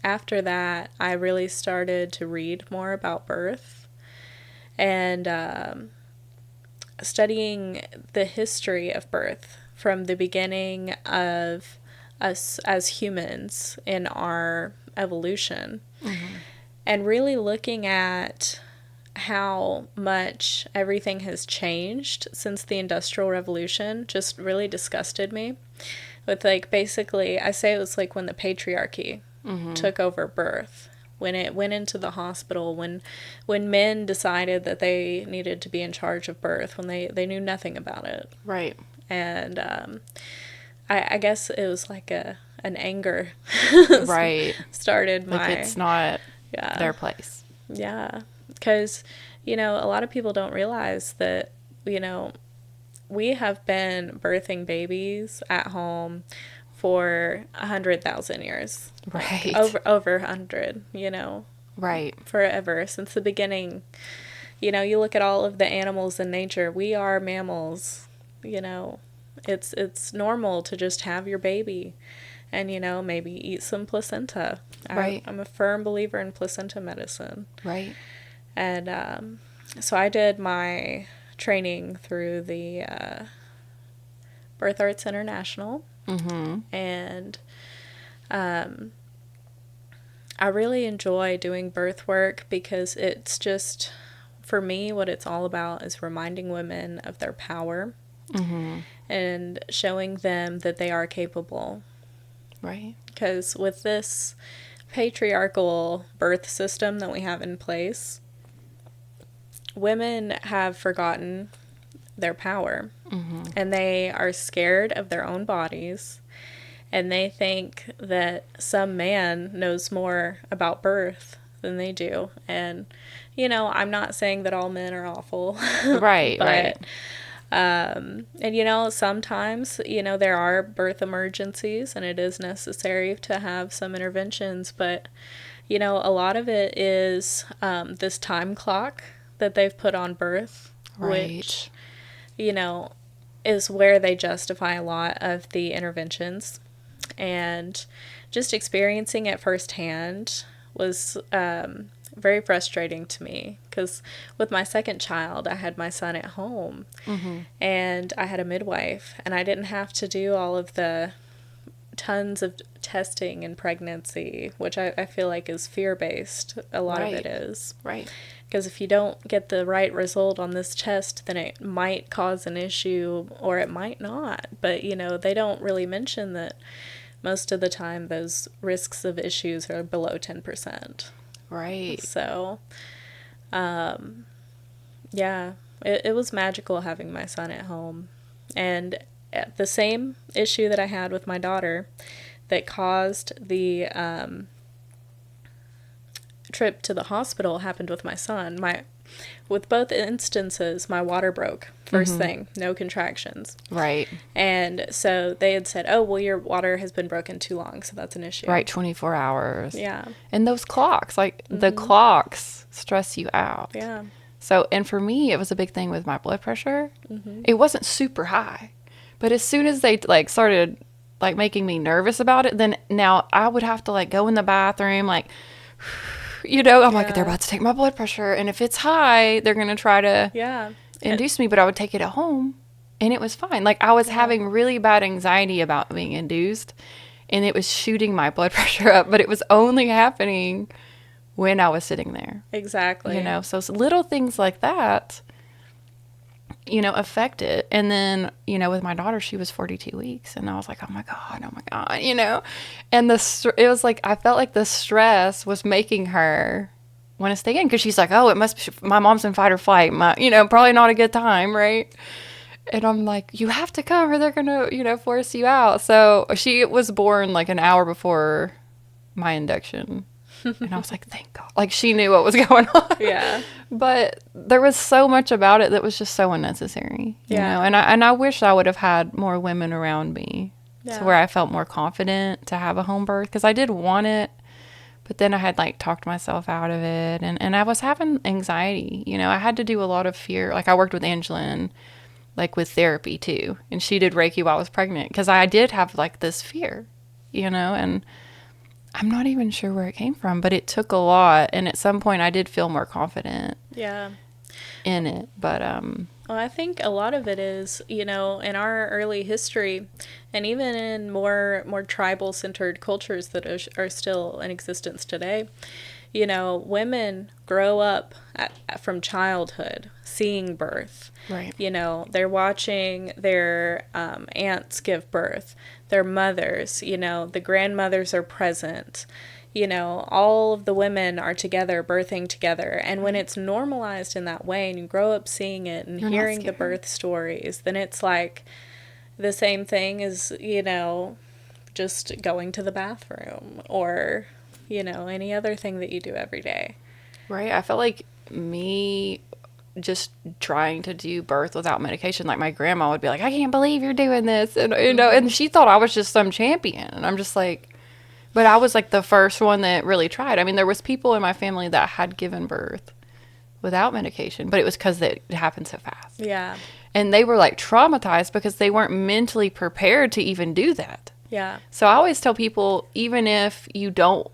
after that, I really started to read more about birth and studying the history of birth from the beginning of us as humans in our evolution, and really looking at how much everything has changed since the Industrial Revolution just really disgusted me. With, like, basically, I say it was like when the patriarchy took over birth, when it went into the hospital, when men decided that they needed to be in charge of birth, when they knew nothing about it. Right. And I guess it was like an anger. Right. Started like it's not their place. Yeah. Because, you know, a lot of people don't realize that, you know, we have been birthing babies at home for 100,000 years. Right. Over 100, you know. Right. Forever, since the beginning. You know, you look at all of the animals in nature. We are mammals, you know. It's normal to just have your baby and, you know, maybe eat some placenta. Right. I'm a firm believer in placenta medicine. Right. And so I did my training through the Birth Arts International. And I really enjoy doing birth work because it's just, for me, what it's all about is reminding women of their power and showing them that they are capable. Right. Because with this patriarchal birth system that we have in place, women have forgotten their power, and they are scared of their own bodies, and they think that some man knows more about birth than they do. And, you know, I'm not saying that all men are awful. Right. but And, sometimes, there are birth emergencies and it is necessary to have some interventions, but, a lot of it is this time clock that they've put on birth, Right. which, is where they justify a lot of the interventions. And just experiencing it firsthand was very frustrating to me, because with my second child, I had my son at home, and I had a midwife, and I didn't have to do all of the tons of testing in pregnancy, which I feel like is fear-based. A lot of it is. Right. Because if you don't get the right result on this test, then it might cause an issue, or it might not. But, they don't really mention that most of the time those risks of issues are below 10%. Right. So, yeah, it was magical having my son at home. And the same issue that I had with my daughter that caused the trip to the hospital happened with my son. With both instances, my water broke. First thing, no contractions. Right. And so they had said, oh, well, your water has been broken too long, so that's an issue. Right, 24 hours. Yeah. And those clocks, the clocks stress you out. Yeah. So, and for me, it was a big thing with my blood pressure. It wasn't super high. But as soon as they, started, making me nervous about it, then now I would have to, go in the bathroom, I'm like, they're about to take my blood pressure. And if it's high, they're going to try to induce me. But I would take it at home, and it was fine. I was having really bad anxiety about being induced, and it was shooting my blood pressure up. But it was only happening when I was sitting there. Exactly. So little things like that, affect it. And then, with my daughter, she was 42 weeks, and I was like, oh my God, and it was I felt like the stress was making her want to stay in, because she's like, oh, it must be, my mom's in fight or flight, probably not a good time. Right. And I'm like, you have to come or they're going to, force you out. So she was born an hour before my induction. And I was like, thank God. She knew what was going on. Yeah. But there was so much about it that was just so unnecessary. Yeah. And I wish I would have had more women around me to where I felt more confident to have a home birth, because I did want it. But then I had talked myself out of it. And I was having anxiety. I had to do a lot of fear. I worked with Angelin, with therapy too. And she did Reiki while I was pregnant, because I did have this fear, and I'm not even sure where it came from, but it took a lot. And at some point I did feel more confident in it. But, well, I think a lot of it is, in our early history, and even in more tribal-centered cultures that are still in existence today, women grow up from childhood seeing birth. Right. They're watching their aunts give birth, their mothers, the grandmothers are present. All of the women are together, birthing together. And when it's normalized in that way and you grow up seeing it and hearing the birth stories, then it's the same thing as, just going to the bathroom or, any other thing that you do every day. Right. I felt like me just trying to do birth without medication, my grandma would be like, I can't believe you're doing this. And, and she thought I was just some champion. And I'm just but I was the first one that really tried. I mean, there was people in my family that had given birth without medication, but it was because it happened so fast. Yeah. And they were traumatized because they weren't mentally prepared to even do that. Yeah. So I always tell people, even if you don't,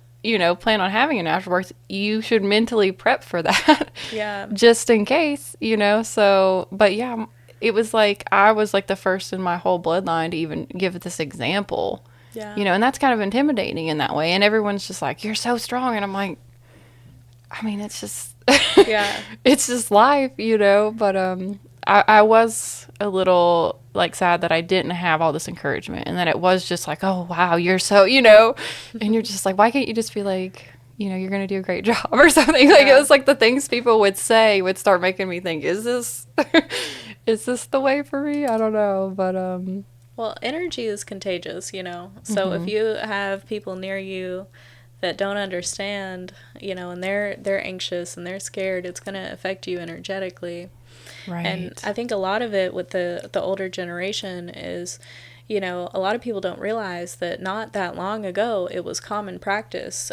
plan on having a natural birth, you should mentally prep for that. Yeah. Just in case, So, but yeah, it was I was the first in my whole bloodline to even give this example. Yeah. And that's kind of intimidating in that way. And everyone's just you're so strong. And I'm like, I mean, it's just, it's just life, But I was a little sad that I didn't have all this encouragement, and that it was just oh, wow, you're so, and you're just why can't you just be you're going to do a great job or something? It was the things people would say would start making me think, is this the way for me? I don't know. But, well, energy is contagious, So if you have people near you that don't understand, and they're anxious and they're scared, it's going to affect you energetically. Right. And I think a lot of it with the older generation is, you know, a lot of people don't realize that not that long ago, it was common practice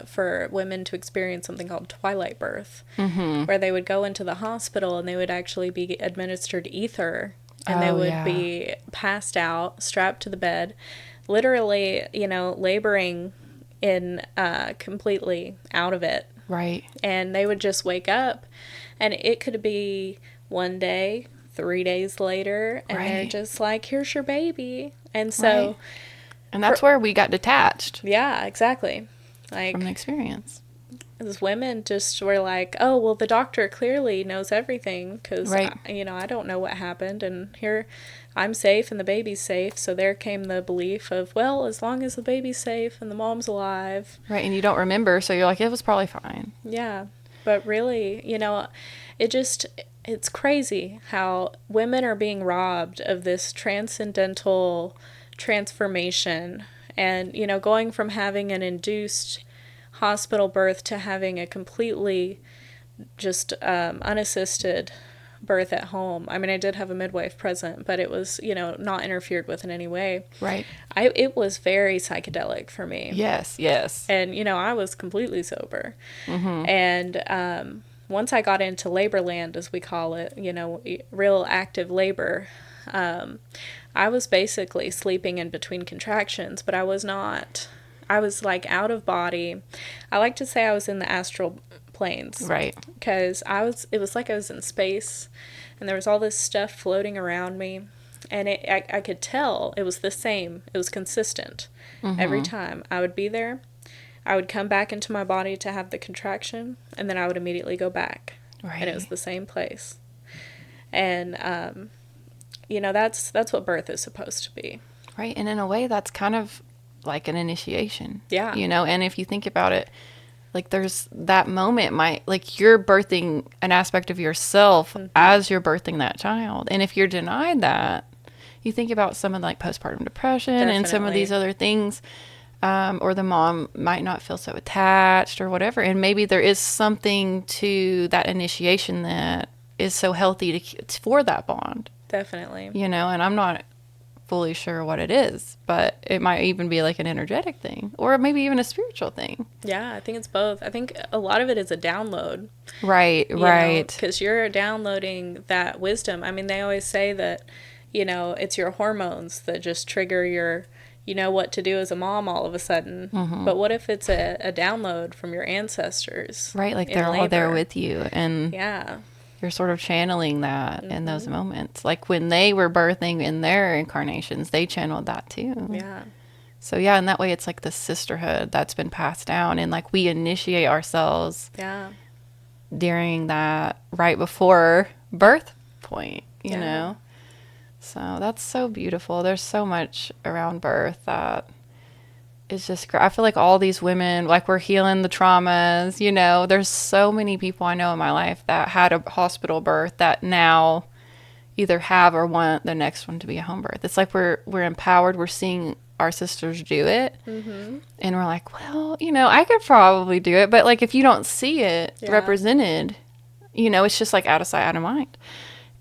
for women to experience something called twilight birth, where they would go into the hospital and they would actually be administered ether, and they would be passed out, strapped to the bed, literally, you know, laboring in completely out of it. Right. And they would just wake up, and it could be one day, 3 days later, and they're just like, here's your baby. And so... Right. And that's where we got detached. Yeah, exactly. Like, from the experience. As women just were like, oh, well, the doctor clearly knows everything because, you know, I don't know what happened. And here I'm safe and the baby's safe. So there came the belief of, well, as long as the baby's safe and the mom's alive. Right. And you don't remember. So you're like, it was probably fine. Yeah. But really, you know, it's crazy how women are being robbed of this transcendental transformation. And, you know, going from having an induced hospital birth to having a completely just unassisted birth at home. I mean, I did have a midwife present, but it was, you know, not interfered with in any way. Right. It was very psychedelic for me. Yes, yes. And, you know, I was completely sober. And once I got into labor land, as we call it, you know, real active labor, I was basically sleeping in between contractions, but I was not. I was like out of body. I like to say I was in the astral planes. Right. Because it was like I was in space, and there was all this stuff floating around me, and I could tell it was the same. It was consistent. Every time I would be there, I would come back into my body to have the contraction, and then I would immediately go back. Right. And it was the same place. And, you know, that's what birth is supposed to be. Right. And in a way, that's kind of like an initiation. Yeah. You know, and if you think about it, like there's that moment, like you're birthing an aspect of yourself as you're birthing that child. And if you're denied that, you think about some of like postpartum depression and some of these other things, or the mom might not feel so attached or whatever. And maybe there is something to that initiation that is so healthy for that bond. Definitely. You know, and I'm not fully sure what it is, but it might even be like an energetic thing or maybe even a spiritual thing. Yeah, I think it's both. I think a lot of it is a download. Right. Because you're downloading that wisdom. I mean, they always say that, you know, it's your hormones that just trigger your, you know, what to do as a mom all of a sudden. But what if it's a download from your ancestors? Right, like they're all there with you. And yeah. You're sort of channeling that in those moments. Like when they were birthing in their incarnations, they channeled that too. Yeah. So yeah, in that way, it's like the sisterhood that's been passed down. And like we initiate ourselves during that right before birth point, you know? So that's so beautiful. There's so much around birth that is just great. I feel like all these women, like we're healing the traumas, you know, there's so many people I know in my life that had a hospital birth that now either have or want the next one to be a home birth. It's like we're empowered. We're seeing our sisters do it. And we're like, well, you know, I could probably do it. But like if you don't see it represented, you know, it's just like out of sight, out of mind.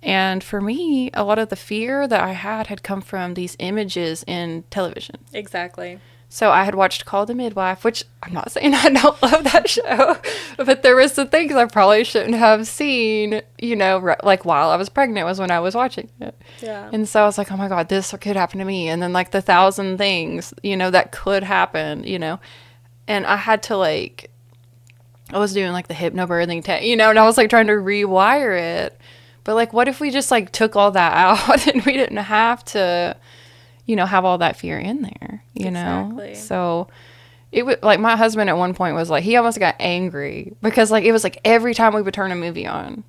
And for me, a lot of the fear that I had come from these images in television. Exactly. So I had watched Call the Midwife, which I'm not saying I don't love that show, but there was some things I probably shouldn't have seen, you know, like while I was pregnant was when I was watching it. Yeah. And so I was like, oh my God, this could happen to me. And then like the 1,000 things, you know, that could happen, you know, and I had to like, I was doing like the hypnobirthing, you know, and I was like trying to rewire it. But like, what if we just like took all that out and we didn't have to, you know, have all that fear in there, you know? So it was like my husband at one point was like, he almost got angry because like, it was like every time we would turn a movie on,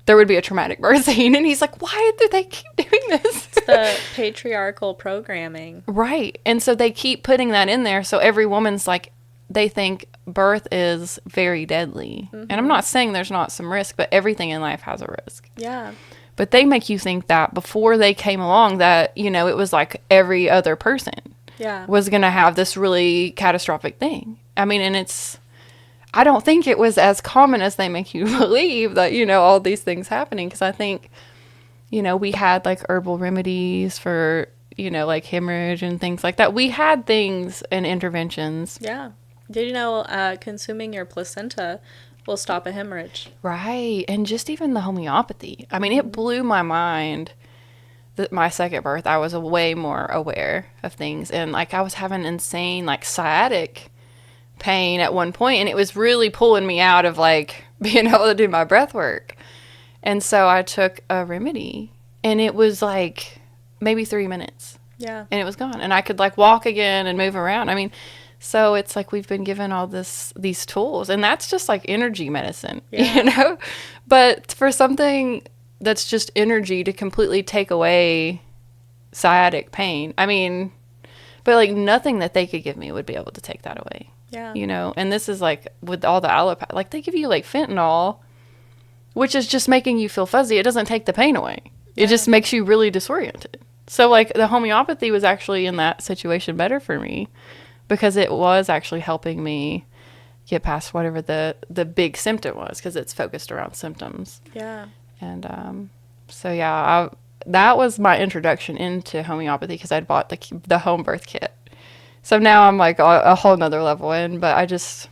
there would be a traumatic birth scene. And he's like, why do they keep doing this? It's the patriarchal programming. Right. And so they keep putting that in there. So every woman's like, they think birth is very deadly. And I'm not saying there's not some risk, but everything in life has a risk. Yeah. But they make you think that before they came along that, you know, it was like every other person was going to have this really catastrophic thing. I mean, and I don't think it was as common as they make you believe that, all these things happening. Because I think, we had like herbal remedies for, like hemorrhage and things like that. We had things and interventions. Yeah. Did you know consuming your placenta will stop a hemorrhage? Right. And just even the homeopathy. I mean, it blew my mind that my second birth, I was way more aware of things. And like I was having insane like sciatic pain at one point, and it was really pulling me out of like being able to do my breath work. And so I took a remedy, and it was like maybe 3 minutes. Yeah. And it was gone. And I could like walk again and move around. I mean, so it's like we've been given all these tools, and that's just like energy medicine, But for something that's just energy to completely take away sciatic pain, I mean, but like nothing that they could give me would be able to take that away. Yeah. And this is like with all the allopath, like they give you like fentanyl, which is just making you feel fuzzy. It doesn't take the pain away. It just makes you really disoriented. So like the homeopathy was actually in that situation better for me, because it was actually helping me get past whatever the big symptom was, because it's focused around symptoms. Yeah. And so yeah, that was my introduction into homeopathy, because I'd bought the home birth kit. So now I'm like a whole nother level in, but I just,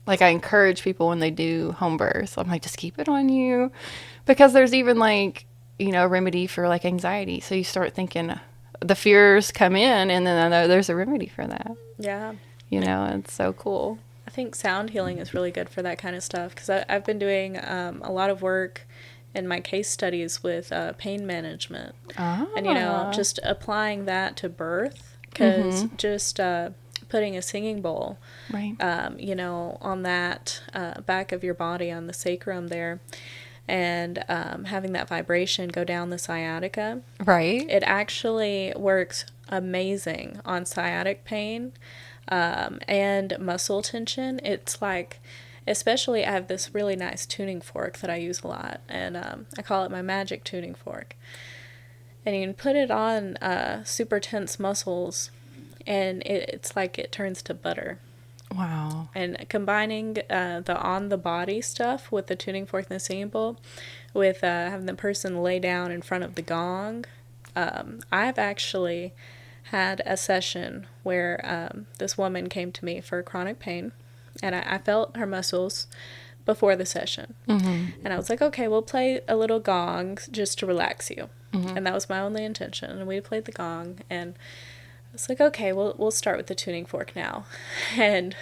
like, I encourage people when they do home births, I'm like, just keep it on you, because there's even like, a remedy for like anxiety. So you start thinking the fears come in, and then I know there's a remedy for that. Yeah. It's so cool. I think sound healing is really good for that kind of stuff, because I've been doing a lot of work in my case studies with pain management. And, just applying that to birth. Because just putting a singing bowl, right, on that back of your body, on the sacrum there, and having that vibration go down the sciatica, right, it actually works amazing on sciatic pain and muscle tension. It's like, especially I have this really nice tuning fork that I use a lot, and I call it my magic tuning fork. And you can put it on super tense muscles, and it's like it turns to butter. Wow. And combining the on-the-body stuff with the tuning fork and the singing bowl, with having the person lay down in front of the gong, I've actually had a session where this woman came to me for chronic pain, and I felt her muscles before the session. And I was like, okay, we'll play a little gong just to relax you. And that was my only intention. And we played the gong, and I was like, okay, we'll start with the tuning fork now. And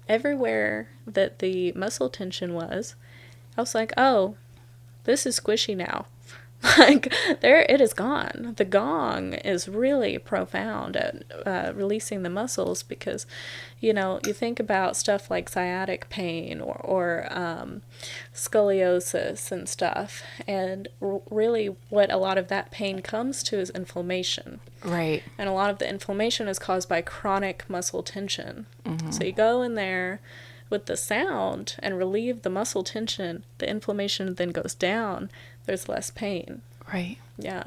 everywhere that the muscle tension was, I was like, oh, this is squishy now. Like, there, it is gone. The gong is really profound at releasing the muscles, because, you think about stuff like sciatic pain or scoliosis and stuff, and really what a lot of that pain comes to is inflammation. Right. And a lot of the inflammation is caused by chronic muscle tension. So you go in there with the sound and relieve the muscle tension, the inflammation then goes down. There's less pain. Right. Yeah.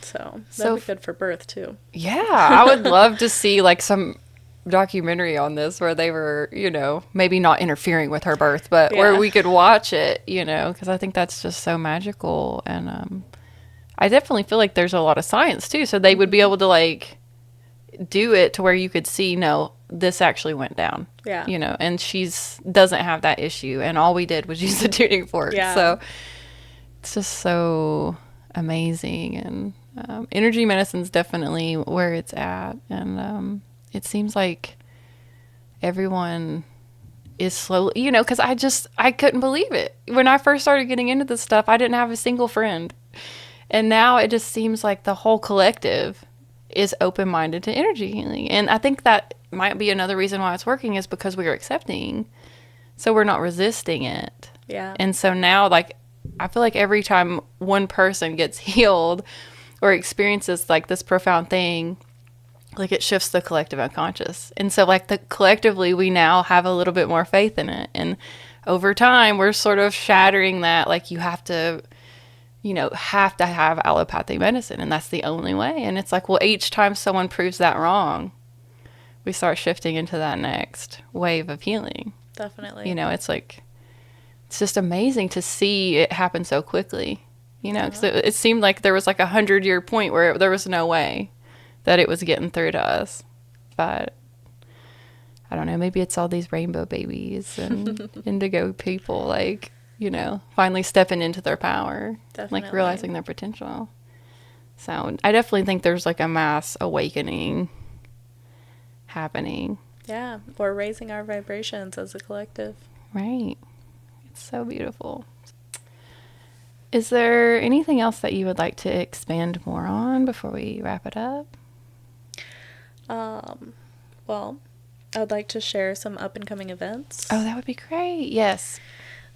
So that'd be good for birth too. Yeah. I would love to see like some documentary on this where they were, maybe not interfering with her birth, but where we could watch it, because I think that's just so magical. And I definitely feel like there's a lot of science too. So they would be able to like do it to where you could see, no, this actually went down. Yeah. And doesn't have that issue. And all we did was use the tuning fork. Yeah. So it's just so amazing. And energy medicine's definitely where it's at. And it seems like everyone is slowly, because I couldn't believe it. When I first started getting into this stuff, I didn't have a single friend. And now it just seems like the whole collective is open-minded to energy healing. And I think that might be another reason why it's working, is because we are accepting. So we're not resisting it. Yeah. And so now, like, I feel like every time one person gets healed or experiences like this profound thing, like it shifts the collective unconscious. And so like collectively we now have a little bit more faith in it. And over time we're sort of shattering that, like you have to have allopathic medicine, and that's the only way. And it's like, well, each time someone proves that wrong, we start shifting into that next wave of healing. Definitely. You know, it's like, it's just amazing to see it happen so quickly, you know, because it seemed like there was like 100-year point where there was no way that it was getting through to us. But I don't know, maybe it's all these rainbow babies and indigo people, like, you know, finally stepping into their power, Definitely. like realizing their potential. So I definitely think there's like a mass awakening happening. Yeah, we're raising our vibrations as a collective. Right. It's so beautiful. Is there anything else that you would like to expand more on before we wrap it up? Well, I would like to share some up and coming events. Oh, that would be great. Yes.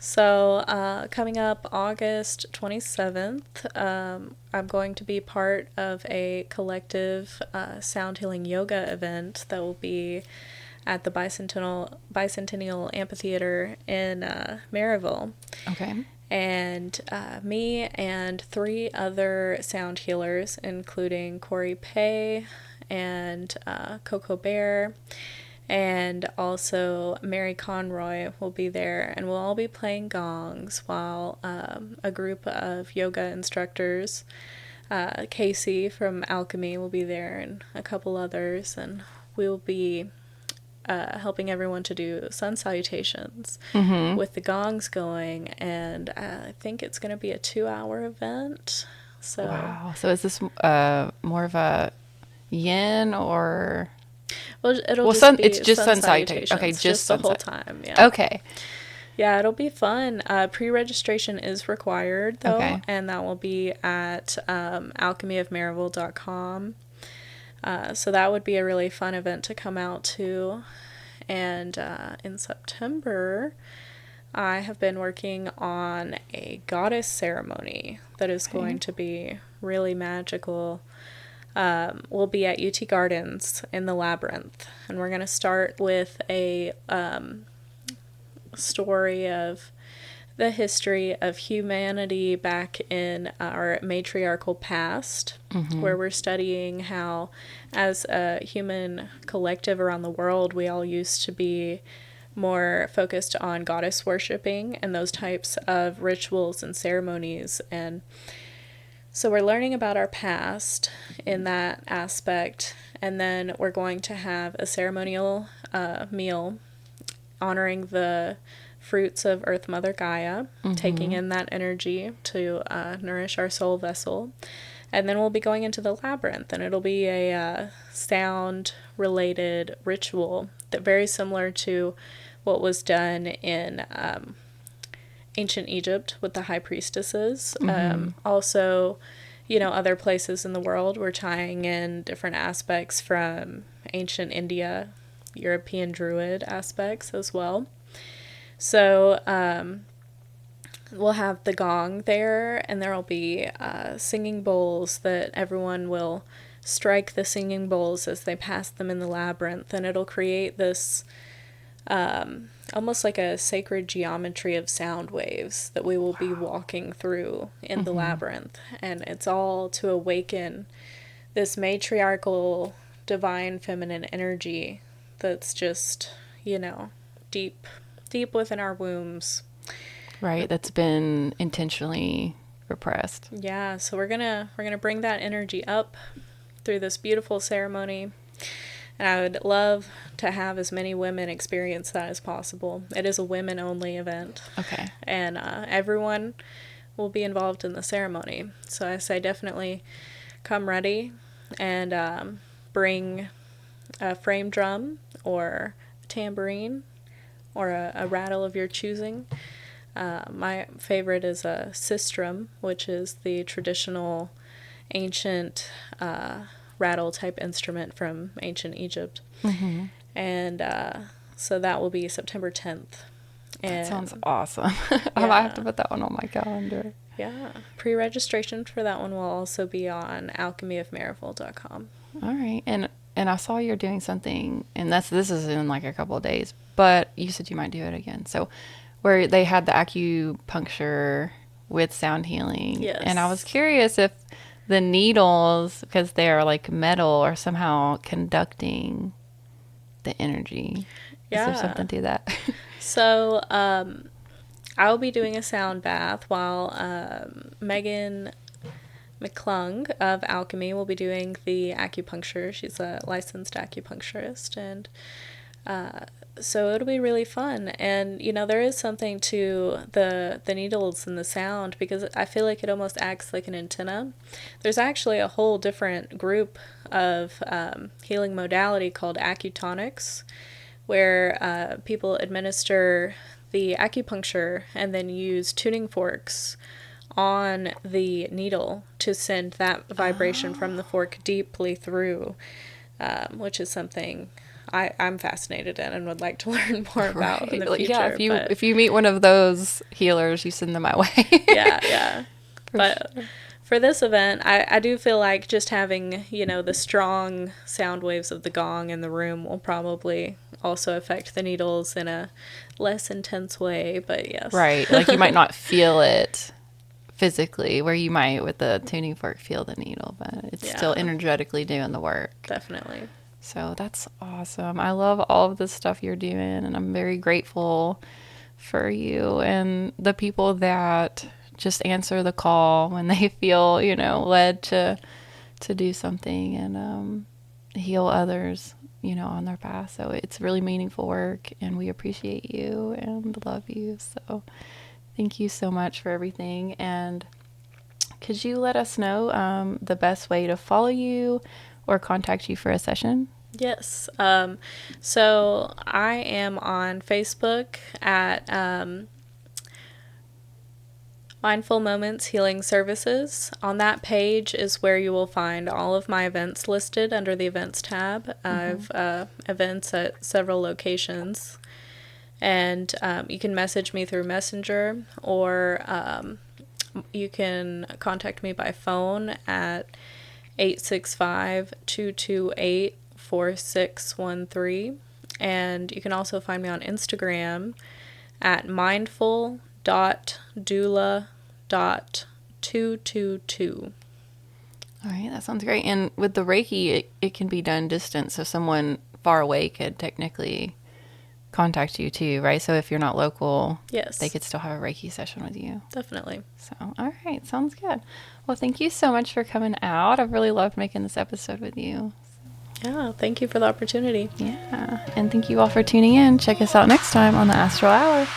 So, coming up August 27th, I'm going to be part of a collective sound healing yoga event that will be at the Bicentennial Amphitheater in Maryville. Okay. And me and 3 other sound healers, including Corey Pay and Coco Bear, and also Mary Conroy will be there, and we'll all be playing gongs while a group of yoga instructors, Casey from Alchemy will be there, and a couple others, and we will be helping everyone to do sun salutations with the gongs going, and I think it's going to be a 2-hour event. So Wow. So is this more of a yin or... Well, it'll Well, just be it's just sun salutations. salutation. Okay, just the sun whole sal- time. Yeah. Okay. Yeah, it'll be fun. Pre-registration is required, though, Okay. and that will be at alchemyofmaryville.com. So that would be a really fun event to come out to. And in September, I have been working on a goddess ceremony that is going to be really magical. We'll be at UT Gardens in the Labyrinth, and we're going to start with a story of the history of humanity back in our matriarchal past, where we're studying how, as a human collective around the world, we all used to be more focused on goddess worshiping and those types of rituals and ceremonies. And so we're learning about our past in that aspect, and then we're going to have a ceremonial meal honoring the fruits of Earth Mother Gaia, taking in that energy to nourish our soul vessel. And then we'll be going into the labyrinth, and it'll be a sound-related ritual that very similar to what was done in ancient Egypt with the high priestesses. Also, you know, other places in the world, we're tying in different aspects from ancient India, European Druid aspects as well. So we'll have the gong there, and there will be singing bowls that everyone will strike the singing bowls as they pass them in the labyrinth, and it'll create this almost like a sacred geometry of sound waves that we will be walking through in the labyrinth. And it's all to awaken this matriarchal divine feminine energy that's just, you know, deep within our wombs. Right. That's been intentionally repressed. Yeah, so we're gonna bring that energy up through this beautiful ceremony. And I would love to have as many women experience that as possible. It is a women-only event. Okay. And everyone will be involved in the ceremony. So I say definitely come ready and bring a frame drum or a tambourine or a rattle of your choosing. My favorite is a sistrum, which is the traditional ancient rattle-type instrument from ancient Egypt. And so that will be September 10th. That And sounds awesome. I might have to put that one on my calendar. yeah, pre-registration for that one will also be on alchemyofmaryville.com. All right. And I saw you're doing something, and this is in like a couple of days, but you said you might do it again. So where they had the acupuncture with sound healing. Yes. And I was curious if the needles, because they're like metal, are somehow conducting the energy. Yeah. Is there something to that? So, I'll be doing a sound bath while Megan McClung of Alchemy will be doing the acupuncture. She's a licensed acupuncturist, and so it'll be really fun. And there is something to the needles and the sound, because I feel like it almost acts like an antenna. There's actually a whole different group of healing modality called acutonics, where people administer the acupuncture and then use tuning forks on the needle to send that vibration from the fork deeply through, which is something I'm fascinated in and would like to learn more about in the future. Yeah, if you meet one of those healers, you send them my way. Yeah. But for this event, I do feel like just having, the strong sound waves of the gong in the room will probably also affect the needles in a less intense way, but yes. Right, like you might not feel it physically, where you might with the tuning fork feel the needle, but it's still energetically doing the work. Definitely. So that's awesome. I love all of the stuff you're doing, and I'm very grateful for you and the people that just answer the call when they feel, led to do something and heal others, on their path. So it's really meaningful work, and we appreciate you and love you. So thank you so much for everything. And could you let us know the best way to follow you or contact you for a session? Yes. So I am on Facebook at Mindful Moments Healing Services. On that page is where you will find all of my events listed under the events tab. Mm-hmm. I've events at several locations. And you can message me through Messenger, or you can contact me by phone at 865-228-4613. And you can also find me on Instagram at mindful.doula.222. All right, that sounds great. And with the Reiki, it can be done distance, so someone far away could technically contact you too, right? So if you're not local, yes, they could still have a Reiki session with you. Definitely. So, all right, sounds good. Well, thank you so much for coming out. I've really loved making this episode with you. Yeah, thank you for the opportunity. Yeah, and thank you all for tuning in. Check us out next time on the Astral Hour.